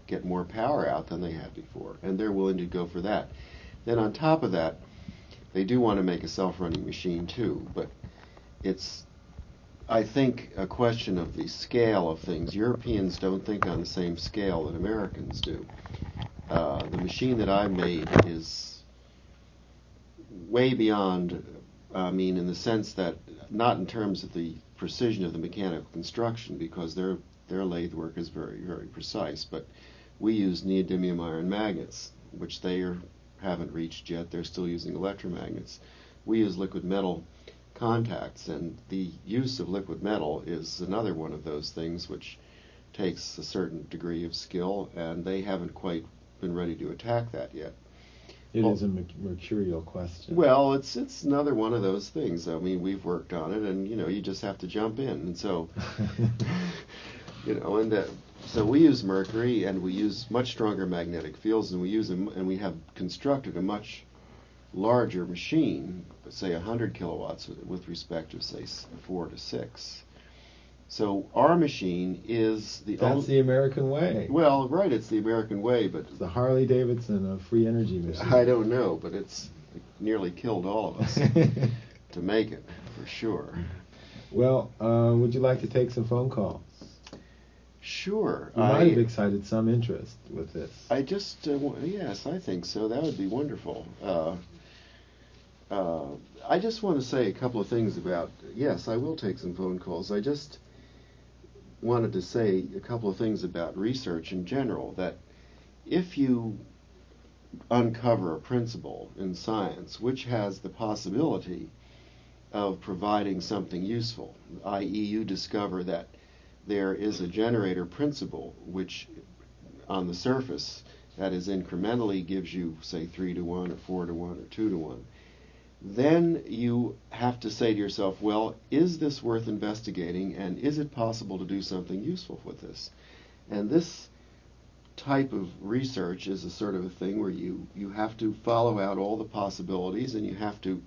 get more power out than they had before. And they're willing to go for that. Then on top of that, they do want to make a self-running machine too, but it's, I think, a question of the scale of things. Europeans don't think on the same scale that Americans do. The machine that I made is way beyond, in the sense that, not in terms of the precision of the mechanical construction, because their lathe work is very, very precise, but we use neodymium iron magnets, which they haven't reached yet. They're still using electromagnets. We use liquid metal contacts, and the use of liquid metal is another one of those things which takes a certain degree of skill, and they haven't quite been ready to attack that yet.
It is a mercurial question.
Well, it's another one of those things. I mean, we've worked on it, and you just have to jump in, and so so we use mercury, and we use much stronger magnetic fields, and we have constructed a much larger machine, say 100 kilowatts, with respect to say 4 to 6. So our machine is
That's the American way.
Well, right, it's the American way, but
it's the Harley Davidson of free energy machine.
I don't know, but it nearly killed all of us to make it, for sure.
Well, would you like to take some phone calls?
Sure.
You might have excited some interest with this.
I just, yes, I think so. That would be wonderful. I just want to say a couple of things about, yes, I will take some phone calls. I just wanted to say a couple of things about research in general, that if you uncover a principle in science which has the possibility of providing something useful, i.e. you discover that there is a generator principle which on the surface, that is, incrementally gives you, say, 3-to-1 or 4-to-1 or 2-to-1, then you have to say to yourself, well, is this worth investigating, and is it possible to do something useful with this? And this type of research is a sort of a thing where you have to follow out all the possibilities, and you have to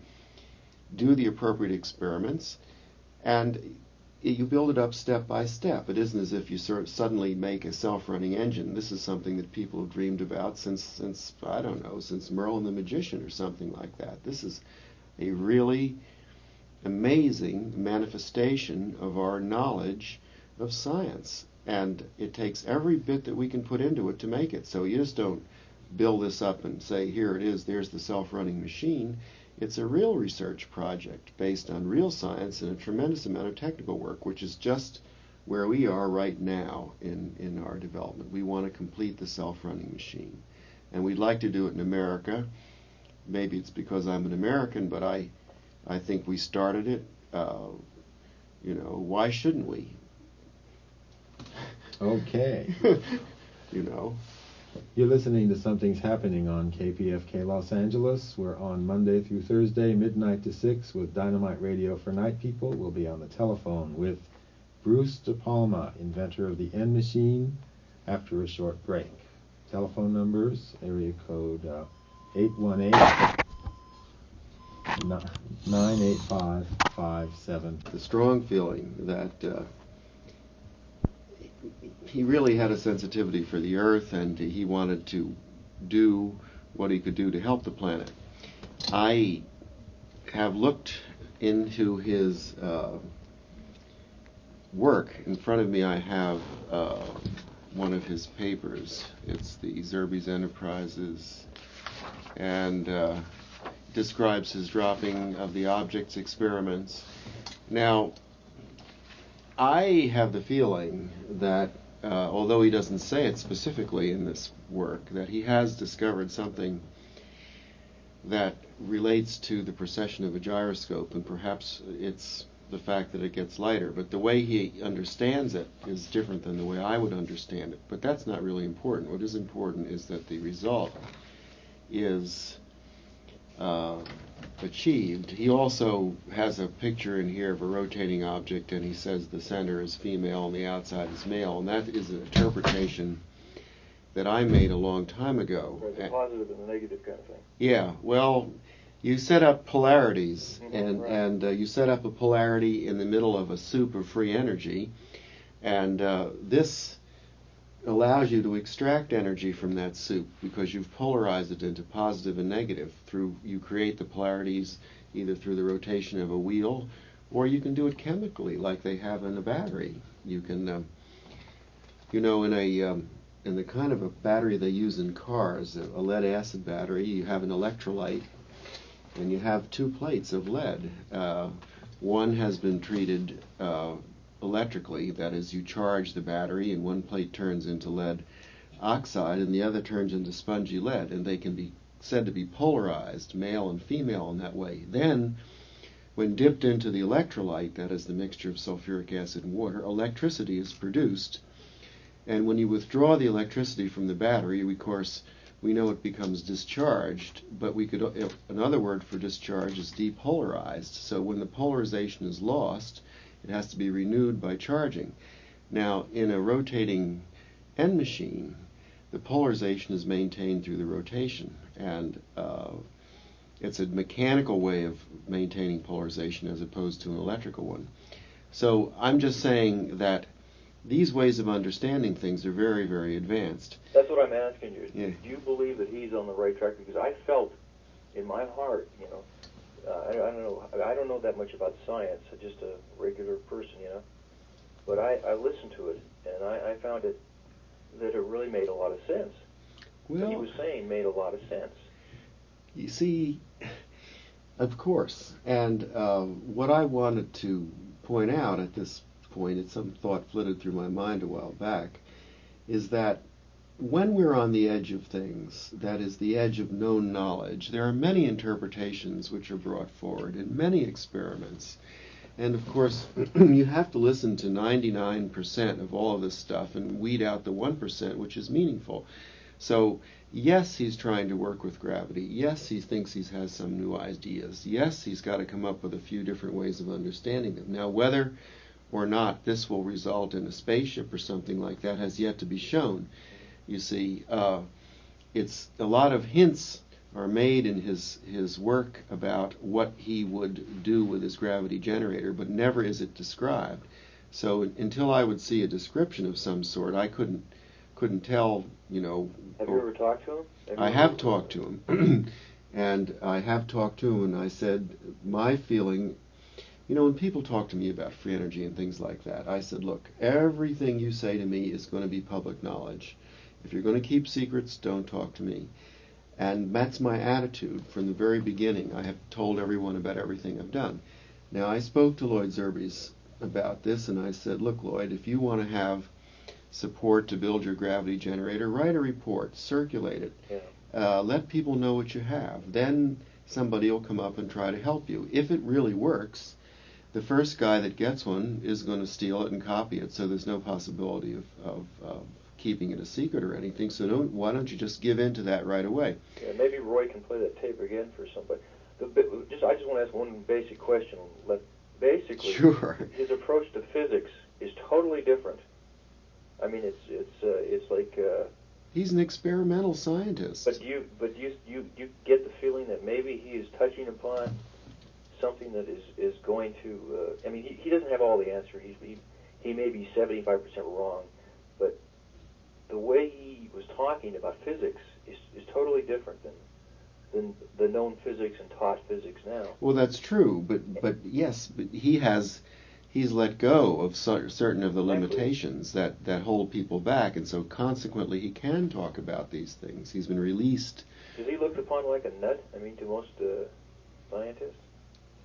do the appropriate experiments, and you build it up step by step. It isn't as if you suddenly make a self-running engine. This is something that people have dreamed about since I don't know, since Merlin the Magician or something like that. This is a really amazing manifestation of our knowledge of science, and it takes every bit that we can put into it to make it. So you just don't build this up and say, here it is, there's the self-running machine. It's a real research project based on real science and a tremendous amount of technical work, which is just where we are right now in our development. We want to complete the self-running machine. And we'd like to do it in America. Maybe it's because I'm an American, but I think we started it. Why shouldn't we?
Okay. You're listening to Something's Happening on KPFK Los Angeles. We're on Monday through Thursday, midnight to 6, with Dynamite Radio for Night People. We'll be on the telephone with Bruce DePalma, inventor of the N machine, after a short break. Telephone numbers, area code 818-985-57.
The strong feeling that he really had a sensitivity for the Earth, and he wanted to do what he could do to help the planet. I have looked into his work. In front of me I have one of his papers. It's the Zerbe's Enterprises, and describes his dropping of the objects experiments. Now, I have the feeling that, although he doesn't say it specifically in this work, that he has discovered something that relates to the precession of a gyroscope, and perhaps it's the fact that it gets lighter. But the way he understands it is different than the way I would understand it. But that's not really important. What is important is that the result is achieved. He also has a picture in here of a rotating object, and he says the center is female and the outside is male, and that is an interpretation that I made a long time ago.
Right, the positive and the negative kind of thing.
Yeah, well, you set up polarities,
Mm-hmm,
and you set up a polarity in the middle of a soup of free energy, and this allows you to extract energy from that soup because you've polarized it into positive and negative. You create the polarities either through the rotation of a wheel, or you can do it chemically like they have in a battery. You can, in the kind of a battery they use in cars, a lead acid battery, you have an electrolyte, and you have two plates of lead. One has been treated electrically, that is, you charge the battery and one plate turns into lead oxide and the other turns into spongy lead, and they can be said to be polarized, male and female, in that way. Then, when dipped into the electrolyte, that is the mixture of sulfuric acid and water, electricity is produced, and when you withdraw the electricity from the battery, of course, we know it becomes discharged, but another word for discharge is depolarized. So when the polarization is lost, it has to be renewed by charging. Now, in a rotating N machine, the polarization is maintained through the rotation, and it's a mechanical way of maintaining polarization as opposed to an electrical one. So I'm just saying that these ways of understanding things are very, very advanced.
That's what I'm asking you.
Yeah.
Do you believe that he's on the right track? Because I felt in my heart, I don't know that much about science. I'm just a regular person, But I listened to it, and I found that it really made a lot of sense.
Well,
what he was saying made a lot of sense.
You see, of course. And what I wanted to point out at this point, some thought flitted through my mind a while back, is that when we're on the edge of things, that is the edge of known knowledge, there are many interpretations which are brought forward in many experiments. And of course, you have to listen to 99% of all of this stuff and weed out the 1% which is meaningful. So, yes, he's trying to work with gravity. Yes, he thinks he has some new ideas. Yes, he's got to come up with a few different ways of understanding them. Now, whether or not this will result in a spaceship or something like that has yet to be shown. You see, it's a lot of hints are made in his work about what he would do with his gravity generator, but never is it described. So until I would see a description of some sort, I couldn't tell,
Have you ever talked to him?
I have talked to him, and I have talked to him, and I said, my feeling, when people talk to me about free energy and things like that, I said, look, everything you say to me is going to be public knowledge. If you're going to keep secrets, don't talk to me. And that's my attitude from the very beginning. I have told everyone about everything I've done. Now, I spoke to Lloyd Zerbies about this, and I said, look, Lloyd, if you want to have support to build your gravity generator, write a report, circulate it.
Yeah.
Let people know what you have. Then somebody will come up and try to help you. If it really works, the first guy that gets one is going to steal it and copy it, so there's no possibility of keeping it a secret or anything. So why don't you just give in to that right away?
Yeah, maybe Roy can play that tape again for somebody. I just want to ask one basic question. Basically,
Sure.
his approach to physics is totally different. I mean, it's like.
He's an experimental scientist.
But you get the feeling that maybe he is touching upon something that is going to. I mean, he doesn't have all the answer. He may be 75% wrong, but the way he was talking about physics is totally different than the known physics and taught physics now.
Well, that's true, but yes, but he's let go of certain of the limitations that hold people back, and so consequently he can talk about these things. He's been released.
Is he looked upon like a nut? I mean, to most scientists.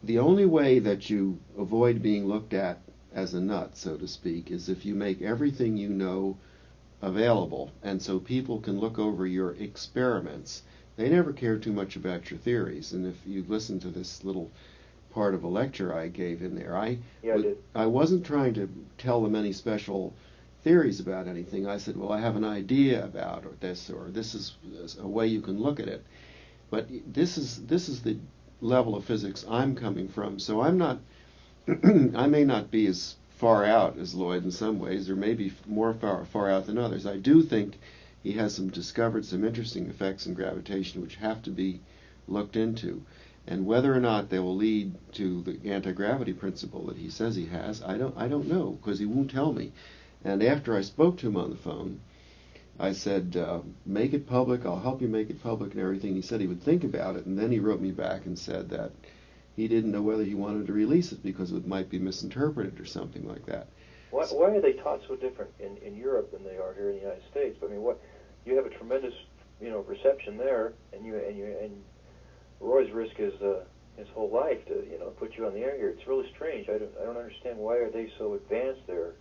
The only way that you avoid being looked at as a nut, so to speak, is if you make everything you know available, and so people can look over your experiments. They never care too much about your theories, and if you listen to this little part of a lecture I gave in there,
I did.
I wasn't trying to tell them any special theories about anything. I said, well, I have an idea about this, or this is a way you can look at it. But this is the level of physics I'm coming from, so I'm not I may not be as far out as Lloyd in some ways, or maybe more far out than others. I do think he has discovered some interesting effects in gravitation which have to be looked into, and whether or not they will lead to the anti-gravity principle that he says he has, I don't know, because he won't tell me. And after I spoke to him on the phone, I said, make it public, I'll help you make it public and everything. He said he would think about it, and then he wrote me back and said that he didn't know whether he wanted to release it because it might be misinterpreted or something like that.
Why are they taught so different in Europe than they are here in the United States? I mean, you have a tremendous reception there, and Roy's risked his whole life to put you on the air here. It's really strange. I don't understand, why are they so advanced there?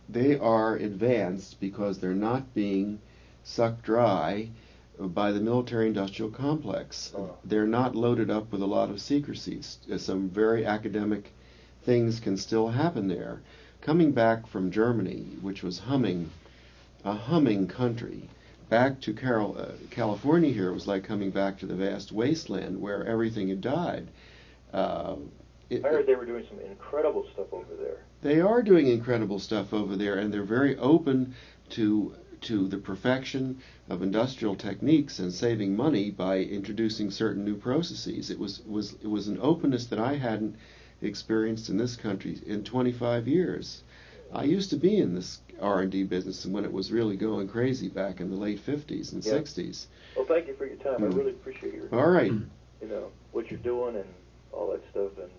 They are advanced because they're not being sucked dry by the military-industrial complex.
Oh.
They're not loaded up with a lot of secrecies. Some very academic things can still happen there. Coming back from Germany, which was a humming country, back to California here, it was like coming back to the vast wasteland where everything had died.
I heard they were doing some incredible stuff over there.
They are doing incredible stuff over there, and they're very open to the perfection of industrial techniques and saving money by introducing certain new processes. It was an openness that I hadn't experienced in this country in 25 years. I used to be in this R&D business when it was really going crazy back in the late 50s and 60s.
Well, thank you for your time. I really appreciate your
All right.
What you're doing and all that stuff, and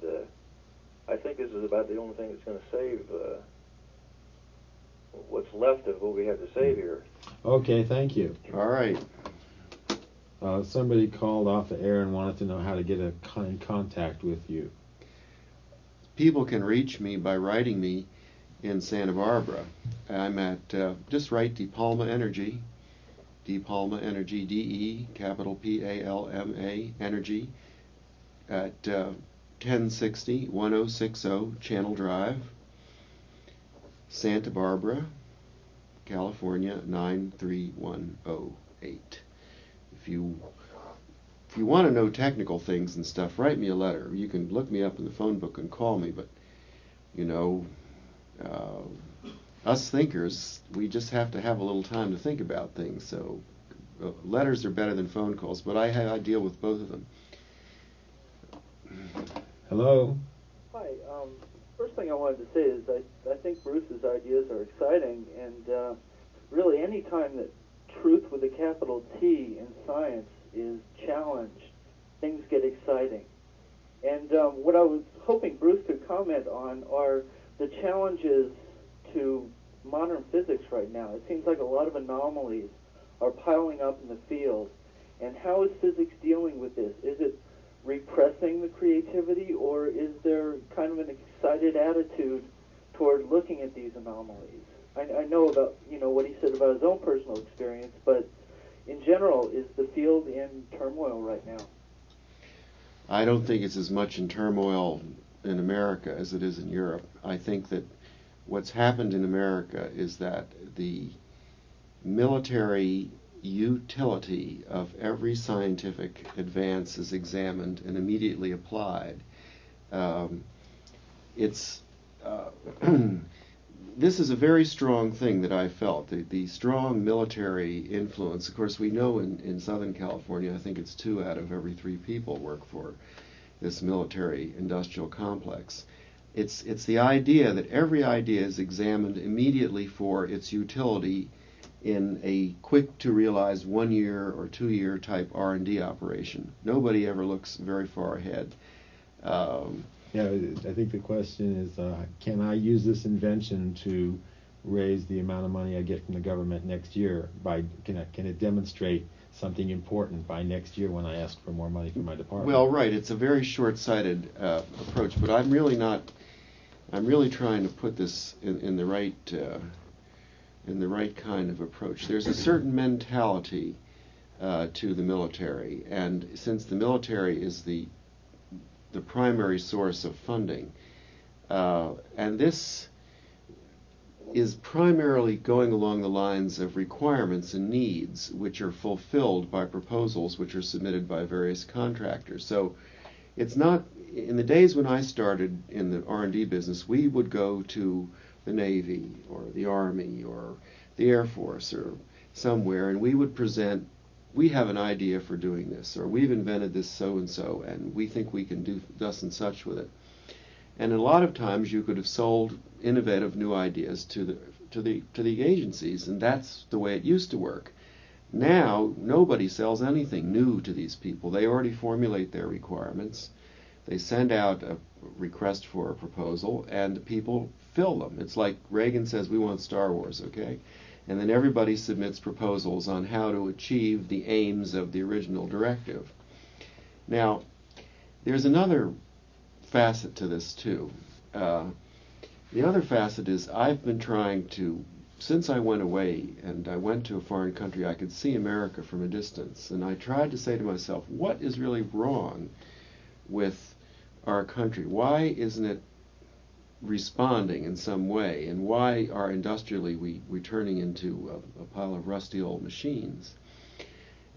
I think this is about the only thing that's going to save what's left of what we have to save here.
Okay, thank you.
All right.
Somebody called off the air and wanted to know how to get in contact with you.
People can reach me by writing me in Santa Barbara. I'm at, just write DePalma Energy, DePalma Energy, D-E, capital P-A-L-M-A, Energy, at 1060 Channel Drive, Santa Barbara, California 93108. If you want to know technical things and stuff, write me a letter. You can look me up in the phone book and call me, but us thinkers, we just have to have a little time to think about things. So letters are better than phone calls, but I deal with both of them.
Hello?
Hi. First thing I wanted to say is I think Bruce's ideas are exciting, and really any time that truth with a capital T in science is challenged, things get exciting. And what I was hoping Bruce could comment on are the challenges to modern physics right now. It seems like a lot of anomalies are piling up in the field, And how is physics dealing with this? Is it repressing the creativity, or is there kind of an excited attitude toward looking at these anomalies? I know about, what he said about his own personal experience, but in general, is the field in turmoil right now?
I don't think it's as much in turmoil in America as it is in Europe. I think that what's happened in America is that the military utility of every scientific advance is examined and immediately applied. This is a very strong thing that I felt, the strong military influence. Of course, we know in Southern California, I think it's 2 out of every 3 people work for this military industrial complex. It's the idea that every idea is examined immediately for its utility in a quick-to-realize 1-year or 2-year type R&D operation. Nobody ever looks very far ahead.
Yeah, I think the question is, can I use this invention to raise the amount of money I get from the government next year? Can it demonstrate something important by next year when I ask for more money from my department?
Well, right. It's a very short-sighted approach, but I'm really trying to put this in the right kind of approach. There's a certain mentality to the military, and since the military is the primary source of funding, and this is primarily going along the lines of requirements and needs which are fulfilled by proposals which are submitted by various contractors. So it's not, in the days when I started in the R&D business, we would go to the Navy or the Army or the Air Force or somewhere, and we would present, we have an idea for doing this, or we've invented this so-and-so, and we think we can do thus and such with it. And a lot of times you could have sold innovative new ideas to the agencies, and that's the way it used to work. Now, nobody sells anything new to these people. They already formulate their requirements. They send out a request for a proposal, and the people fill them. It's like Reagan says, we want Star Wars, okay? And then everybody submits proposals on how to achieve the aims of the original directive. Now, there's another facet to this, too. The other facet is I've been trying to, since I went away and I went to a foreign country, I could see America from a distance, and I tried to say to myself, what is really wrong with our country? Why isn't it responding in some way, and why are industrially we turning into a pile of rusty old machines?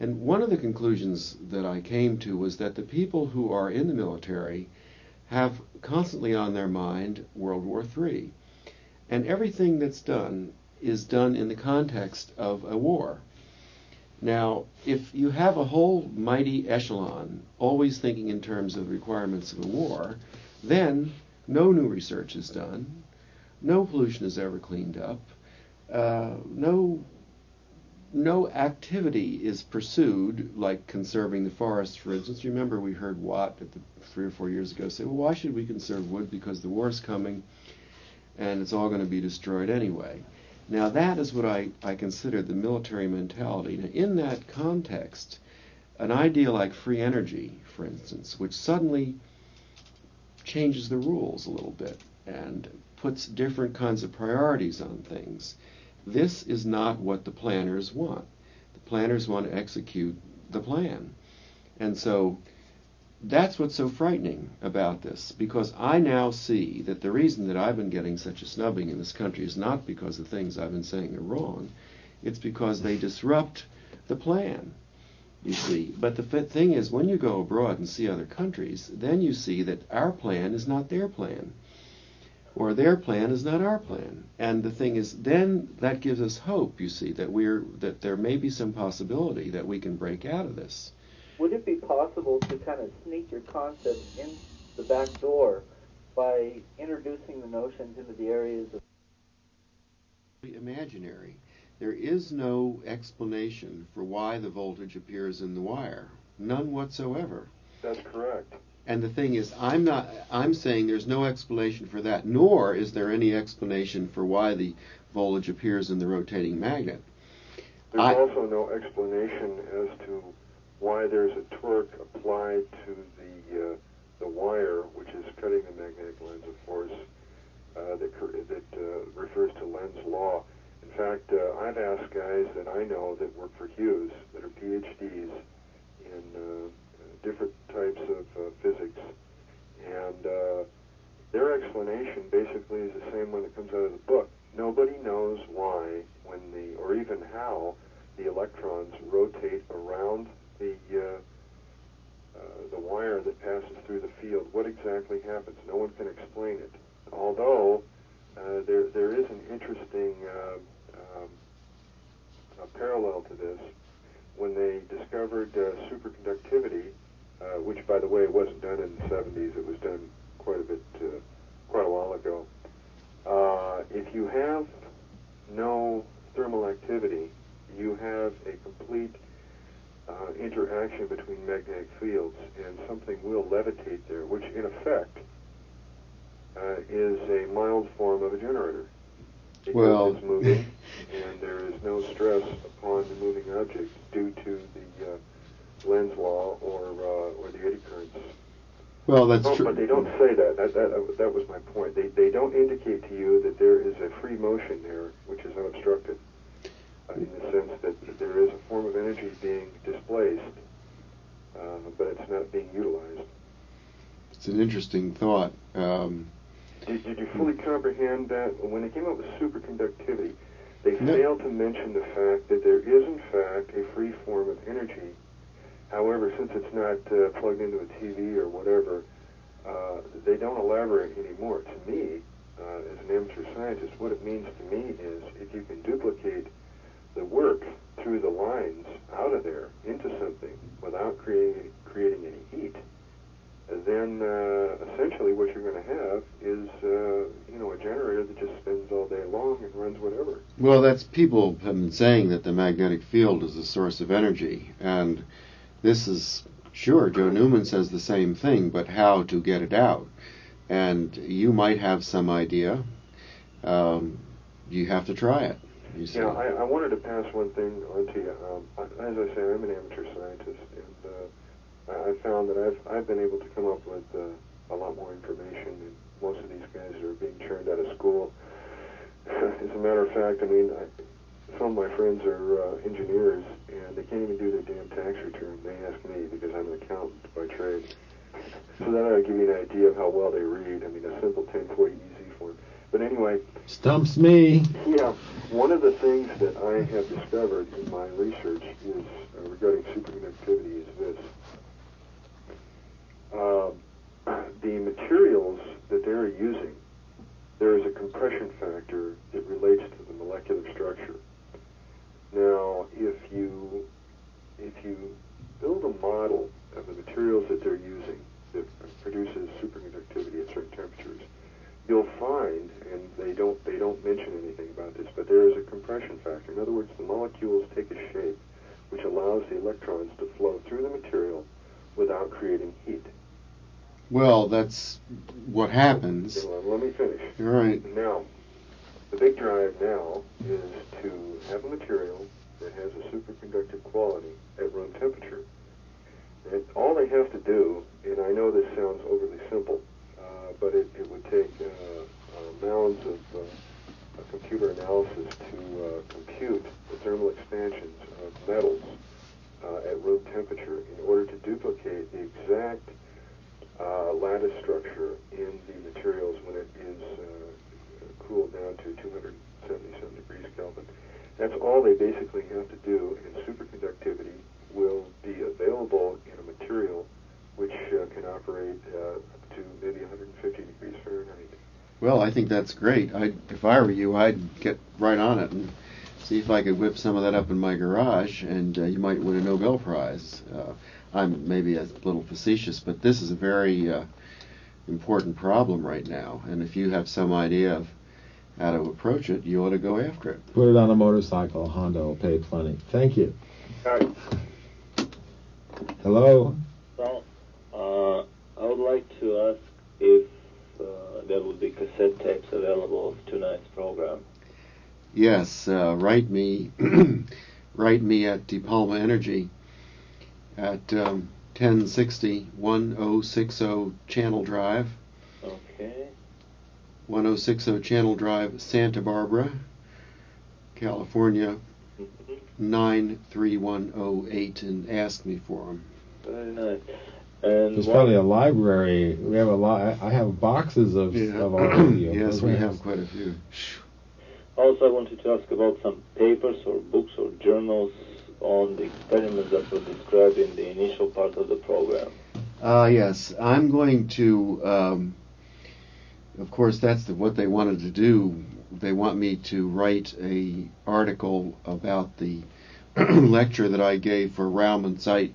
And one of the conclusions that I came to was that the people who are in the military have constantly on their mind World War III, and everything that's done is done in the context of a war. Now, if you have a whole mighty echelon always thinking in terms of the requirements of a war, then no new research is done, no pollution is ever cleaned up, no activity is pursued, like conserving the forests, for instance. Remember, we heard Watt 3 or 4 years ago say, well, why should we conserve wood? Because the war's coming and it's all going to be destroyed anyway. Now, that is what I consider the military mentality. Now, in that context, an idea like free energy, for instance, which suddenly changes the rules a little bit and puts different kinds of priorities on things. This is not what the planners want. The planners want to execute the plan. And so that's what's so frightening about this, because I now see that the reason that I've been getting such a snubbing in this country is not because the things I've been saying are wrong. It's because they disrupt the plan, you see. But the thing is, when you go abroad and see other countries, then you see that our plan is not their plan, or their plan is not our plan. And the thing is, then that gives us hope, you see, that there may be some possibility that we can break out of this.
Would it be possible to kind of sneak your concepts in the back door by introducing the notions into the areas of
imaginary? There is no explanation for why the voltage appears in the wire. None whatsoever.
That's correct.
And the thing is, I'm saying there's no explanation for that, nor is there any explanation for why the voltage appears in the rotating magnet.
There's also no explanation as to
why there's a torque applied to the wire, which is cutting the magnetic lines of force, that refers to Lenz's law. In fact, I've asked guys that I know that work for Hughes, that are PhDs in different types of physics, and their explanation basically is the same one that comes out of the book. Nobody knows why, or even how, the electrons rotate around the wire that passes through the field. What exactly happens? No one can explain it. Although there is an interesting parallel to this. When they discovered superconductivity, which, by the way, wasn't done in the 70s, it was done quite a while ago. If you have no thermal activity, you have a complete interaction between magnetic fields, and something will levitate there, which in effect is a mild form of a generator. Because it's moving, and there is no stress upon the moving object due to the Lenz's law or the eddy currents.
Well, that's true.
But they don't say that. That was my point. They don't indicate to you that there is a free motion there, which is unobstructed, in the sense that there is a form of energy being displaced, but it's not being utilized.
It's an interesting thought.
Did you fully comprehend that? When they came up with superconductivity, they failed to mention the fact that there is, in fact, a free form of energy. However, since it's not plugged into a TV or whatever, they don't elaborate anymore. To me, as an amateur scientist, what it means to me is if you can duplicate the work through the lines out of there into something without creating any heat, then essentially what you're going to have is a generator that just spins all day long and runs whatever.
Well, people have been saying that the magnetic field is a source of energy, and this is sure. Joe Newman says the same thing, but how to get it out? And you might have some idea. You have to try it.
Yeah, I wanted to pass one thing on to you. As I say, I'm an amateur scientist, and I found that I've been able to come up with a lot more information than most of these guys that are being churned out of school. As a matter of fact, I mean, some of my friends are engineers, and they can't even do their damn tax return. They ask me because I'm an accountant by trade. So that ought to give you an idea of how well they read. I mean, a simple 1040 easy form. But anyway... Stumps me. Yeah. One of the things that I have discovered in my research is regarding superconductivity is this. The materials that they're using, there is a compression factor that relates to the molecular structure. Now, if you build a model of the materials that they're using that produces superconductivity at certain temperatures, you'll find, and they don't mention anything about this, but there is a compression factor. In other words, the molecules take a shape which allows the electrons to flow through the material without creating heat.
Well, that's what happens.
Okay, well, let me finish.
All right.
Now, the big drive now is to have a material that has a superconductive quality at room temperature. And all they have to do, and I know this sounds overly simple, but it would take mounds of computer analysis to compute the thermal expansions of metals at room temperature in order to duplicate the exact lattice structure in the materials when it is cooled down to 277 degrees Kelvin. That's all they basically have to do, and superconductivity will be available in a material which can operate up to maybe 150 degrees Fahrenheit.
Well, I think that's great. If I were you, I'd get right on it and see if I could whip some of that up in my garage, and you might win a Nobel Prize. I'm maybe a little facetious, but this is a very important problem right now, and if you have some idea of how to approach it, you ought to go after it.
Put it on a motorcycle. Honda will pay plenty. Thank you.
All right.
Hello?
Well, I would like to ask if there would be cassette tapes available of tonight's program.
Yes, write me at DePalma Energy, at 1060 Channel Drive.
Okay.
1060 Channel Drive, Santa Barbara, California, 93108, and ask me for them.
Very nice. And
There's probably a library. We have a lot. I have boxes of our video.
Yes, we have quite a few.
Also, I wanted to ask about some papers or books or journals on the experiments that were described in the initial part of the program.
Yes, I'm going to, of course, that's what they wanted to do. They want me to write a article about the lecture that I gave for Raum und Zeit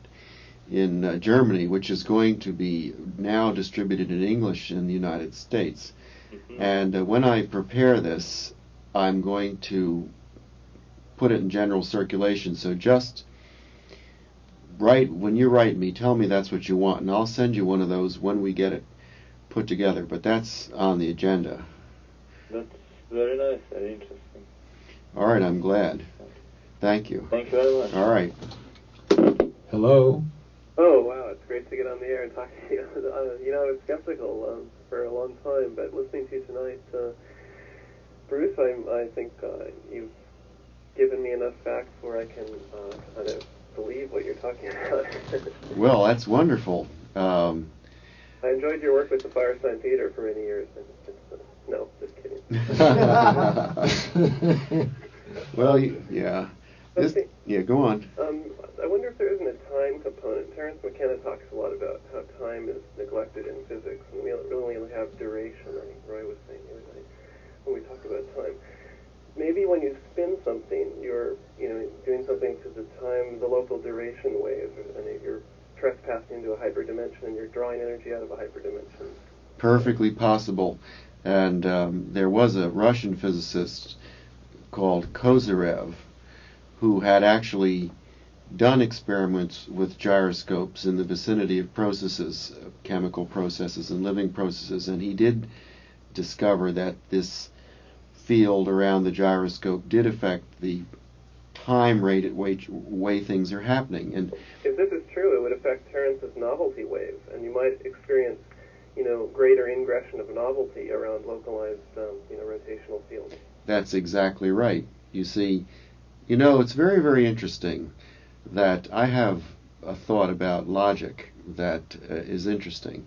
in Germany, which is going to be now distributed in English in the United States.
Mm-hmm.
And when I prepare this, I'm going to put it in general circulation. So just when you write me, tell me that's what you want, and I'll send you one of those when we get it put together. But that's on the agenda.
That's very nice, very interesting.
All right, I'm glad. Thank you.
Thank you very much.
All right.
Hello.
Oh, wow, it's great to get on the air and talk to you. I was skeptical for a long time, but listening to you tonight, Bruce, I think you've given me enough facts where I can kind of believe what you're talking about.
Well, that's wonderful.
I enjoyed your work with the Firesign Theater for many years. No, just kidding.
Well, yeah. Yeah, go on.
I wonder if there isn't a time component. Terence McKenna talks a lot about how time is neglected in physics, and we only have duration. I think Roy was saying the other night when we talk about time. Maybe when you spin something, you're doing something to the time, the local duration wave, and you're trespassing into a hyperdimension, and you're drawing energy out of a hyperdimension.
Perfectly possible. And there was a Russian physicist called Kozyrev who had actually done experiments with gyroscopes in the vicinity of processes, chemical processes and living processes, and he did discover that this field around the gyroscope did affect the time rate at which way things are happening. And
if this is true, it would affect Terence's novelty wave, and you might experience, greater ingression of novelty around localized, rotational fields.
That's exactly right. You see, it's very, very interesting that I have a thought about logic that is interesting.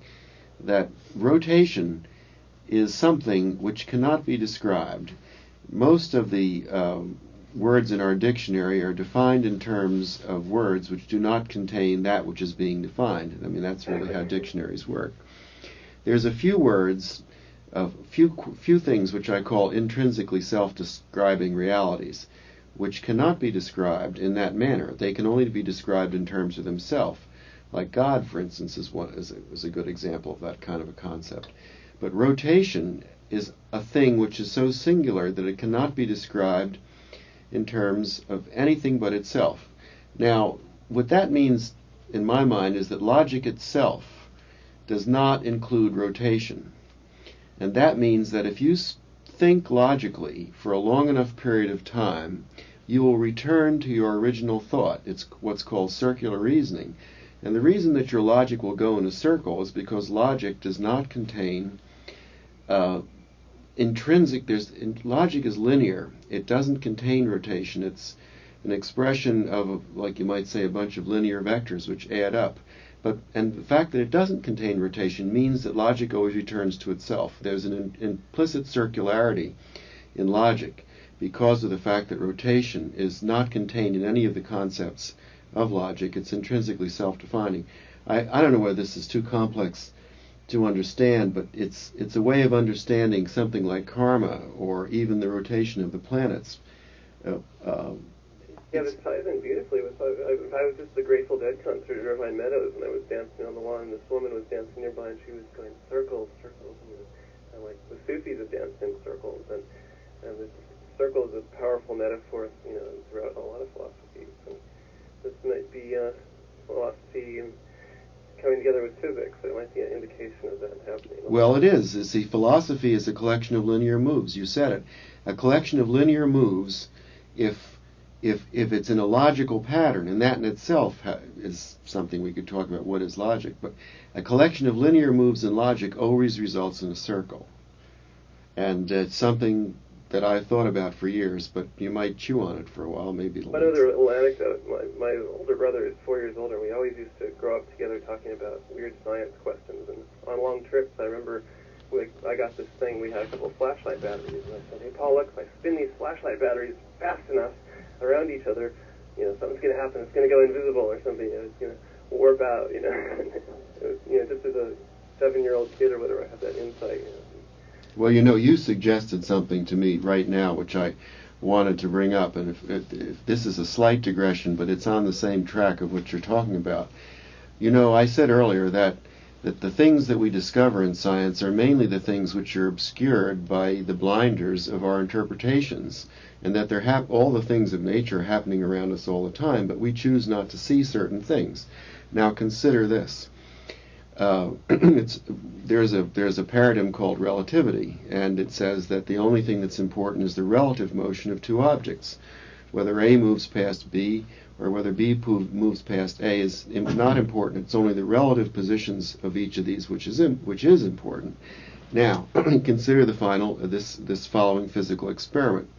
That rotation is something which cannot be described. Most of the words in our dictionary are defined in terms of words which do not contain that which is being defined. I mean, that's really how dictionaries work. There's a few words, few things which I call intrinsically self-describing realities, which cannot be described in that manner. They can only be described in terms of themselves. Like God, for instance, is a good example of that kind of a concept. But rotation is a thing which is so singular that it cannot be described in terms of anything but itself. Now, what that means, in my mind, is that logic itself does not include rotation. And that means that if you think logically for a long enough period of time, you will return to your original thought. It's what's called circular reasoning. And the reason that your logic will go in a circle is because logic does not contain logic is linear. It doesn't contain rotation. It's an expression of, like you might say, a bunch of linear vectors which add up. And the fact that it doesn't contain rotation means that logic always returns to itself. There's an implicit circularity in logic because of the fact that rotation is not contained in any of the concepts of logic. It's intrinsically self-defining. I don't know whether this is too complex to understand, but it's a way of understanding something like karma or even the rotation of the planets.
Yeah, this ties in beautifully with, I was just at the Grateful Dead concert at Irvine Meadows, and I was dancing on the lawn, and this woman was dancing nearby, and she was going, circles, circles, and like the Sufis have danced in circles, and this circle is a powerful metaphor, throughout a lot of philosophies, and this might be philosophy and coming together with physics. It might be an indication of that happening.
Well, it is. You see, philosophy is a collection of linear moves. You said it. A collection of linear moves, if if it's in a logical pattern, and that in itself is something we could talk about, what is logic, but a collection of linear moves in logic always results in a circle. And it's something that I've thought about for years, but you might chew on it for a while, maybe it'll...
Another little anecdote. My older brother is 4 years older, and we always used to grow up together talking about weird science questions. And on long trips, I remember I got this thing, we had a couple of flashlight batteries, and I said, hey, Paul, look, if I spin these flashlight batteries fast enough around each other, something's going to happen. It's going to go invisible or something. It's going to warp out, just as a 7-year-old kid or whatever, I had that insight.
Well, you suggested something to me right now, which I wanted to bring up, and if this is a slight digression, but it's on the same track of what you're talking about. I said earlier that the things that we discover in science are mainly the things which are obscured by the blinders of our interpretations, and that all the things of nature are happening around us all the time, but we choose not to see certain things. Now consider this. There's a paradigm called relativity, and it says that the only thing that's important is the relative motion of two objects. Whether A moves past B or whether B moves past A is not important. It's only the relative positions of each of these which is important. Now, consider this following physical experiment.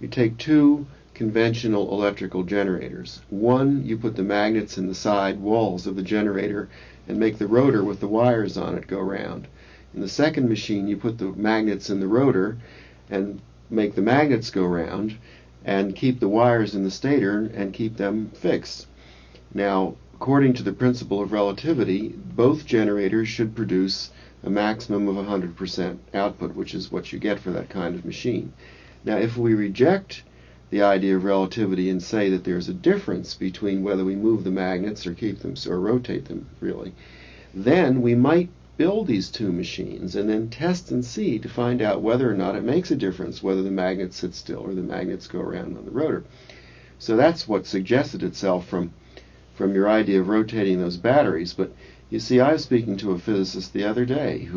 You take two conventional electrical generators. One, you put the magnets in the side walls of the generator and make the rotor with the wires on it go round. In the second machine, you put the magnets in the rotor and make the magnets go round and keep the wires in the stator and keep them fixed. Now, according to the principle of relativity, both generators should produce a maximum of 100% output, which is what you get for that kind of machine. Now, if we reject the idea of relativity and say that there's a difference between whether we move the magnets or keep them or rotate them, really, then we might build these two machines and then test and see to find out whether or not it makes a difference whether the magnets sit still or the magnets go around on the rotor. So that's what suggested itself from your idea of rotating those batteries. But you see, I was speaking to a physicist the other day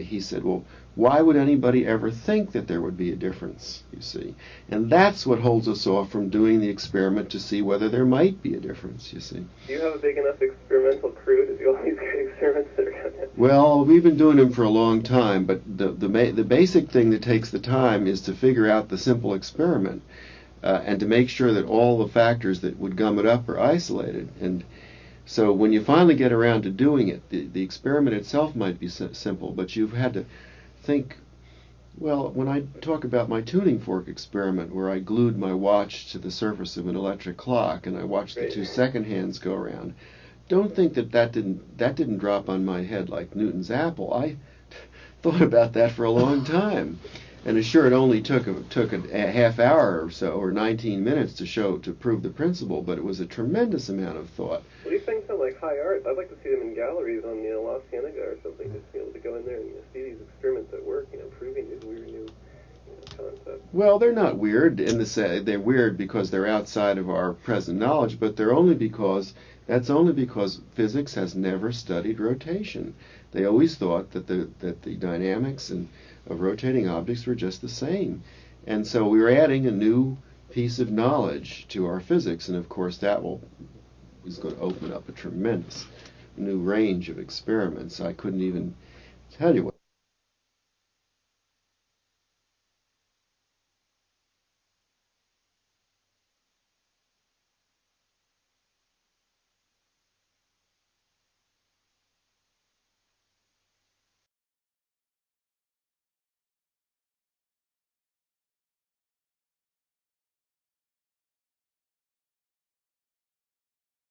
he said, well, why would anybody ever think that there would be a difference, you see? And that's what holds us off from doing the experiment to see whether there might be a difference, you see.
Do you have a big enough experimental crew to do all these great experiments that are going to...
Well, we've been doing them for a long time, but the basic thing that takes the time is to figure out the simple experiment and to make sure that all the factors that would gum it up are isolated. And so when you finally get around to doing it, the experiment itself might be simple, but you've had to think, well, when I talk about my tuning fork experiment where I glued my watch to the surface of an electric clock and I watched the 2 second hands go around, don't think that didn't drop on my head like Newton's apple. I thought about that for a long time. And sure, it only took a half hour or so, or 19 minutes to prove the principle, but it was a tremendous amount of thought.
Well, these things sound like high art. I'd like to see them in galleries on La Cienega or something, just to be able to go in there and see these experiments at work, proving these weird new concepts.
Well, they're not weird they're weird because they're outside of our present knowledge, but that's only because physics has never studied rotation. They always thought that the dynamics of rotating objects were just the same. And so we were adding a new piece of knowledge to our physics, and of course that is going to open up a tremendous new range of experiments. I couldn't even tell you what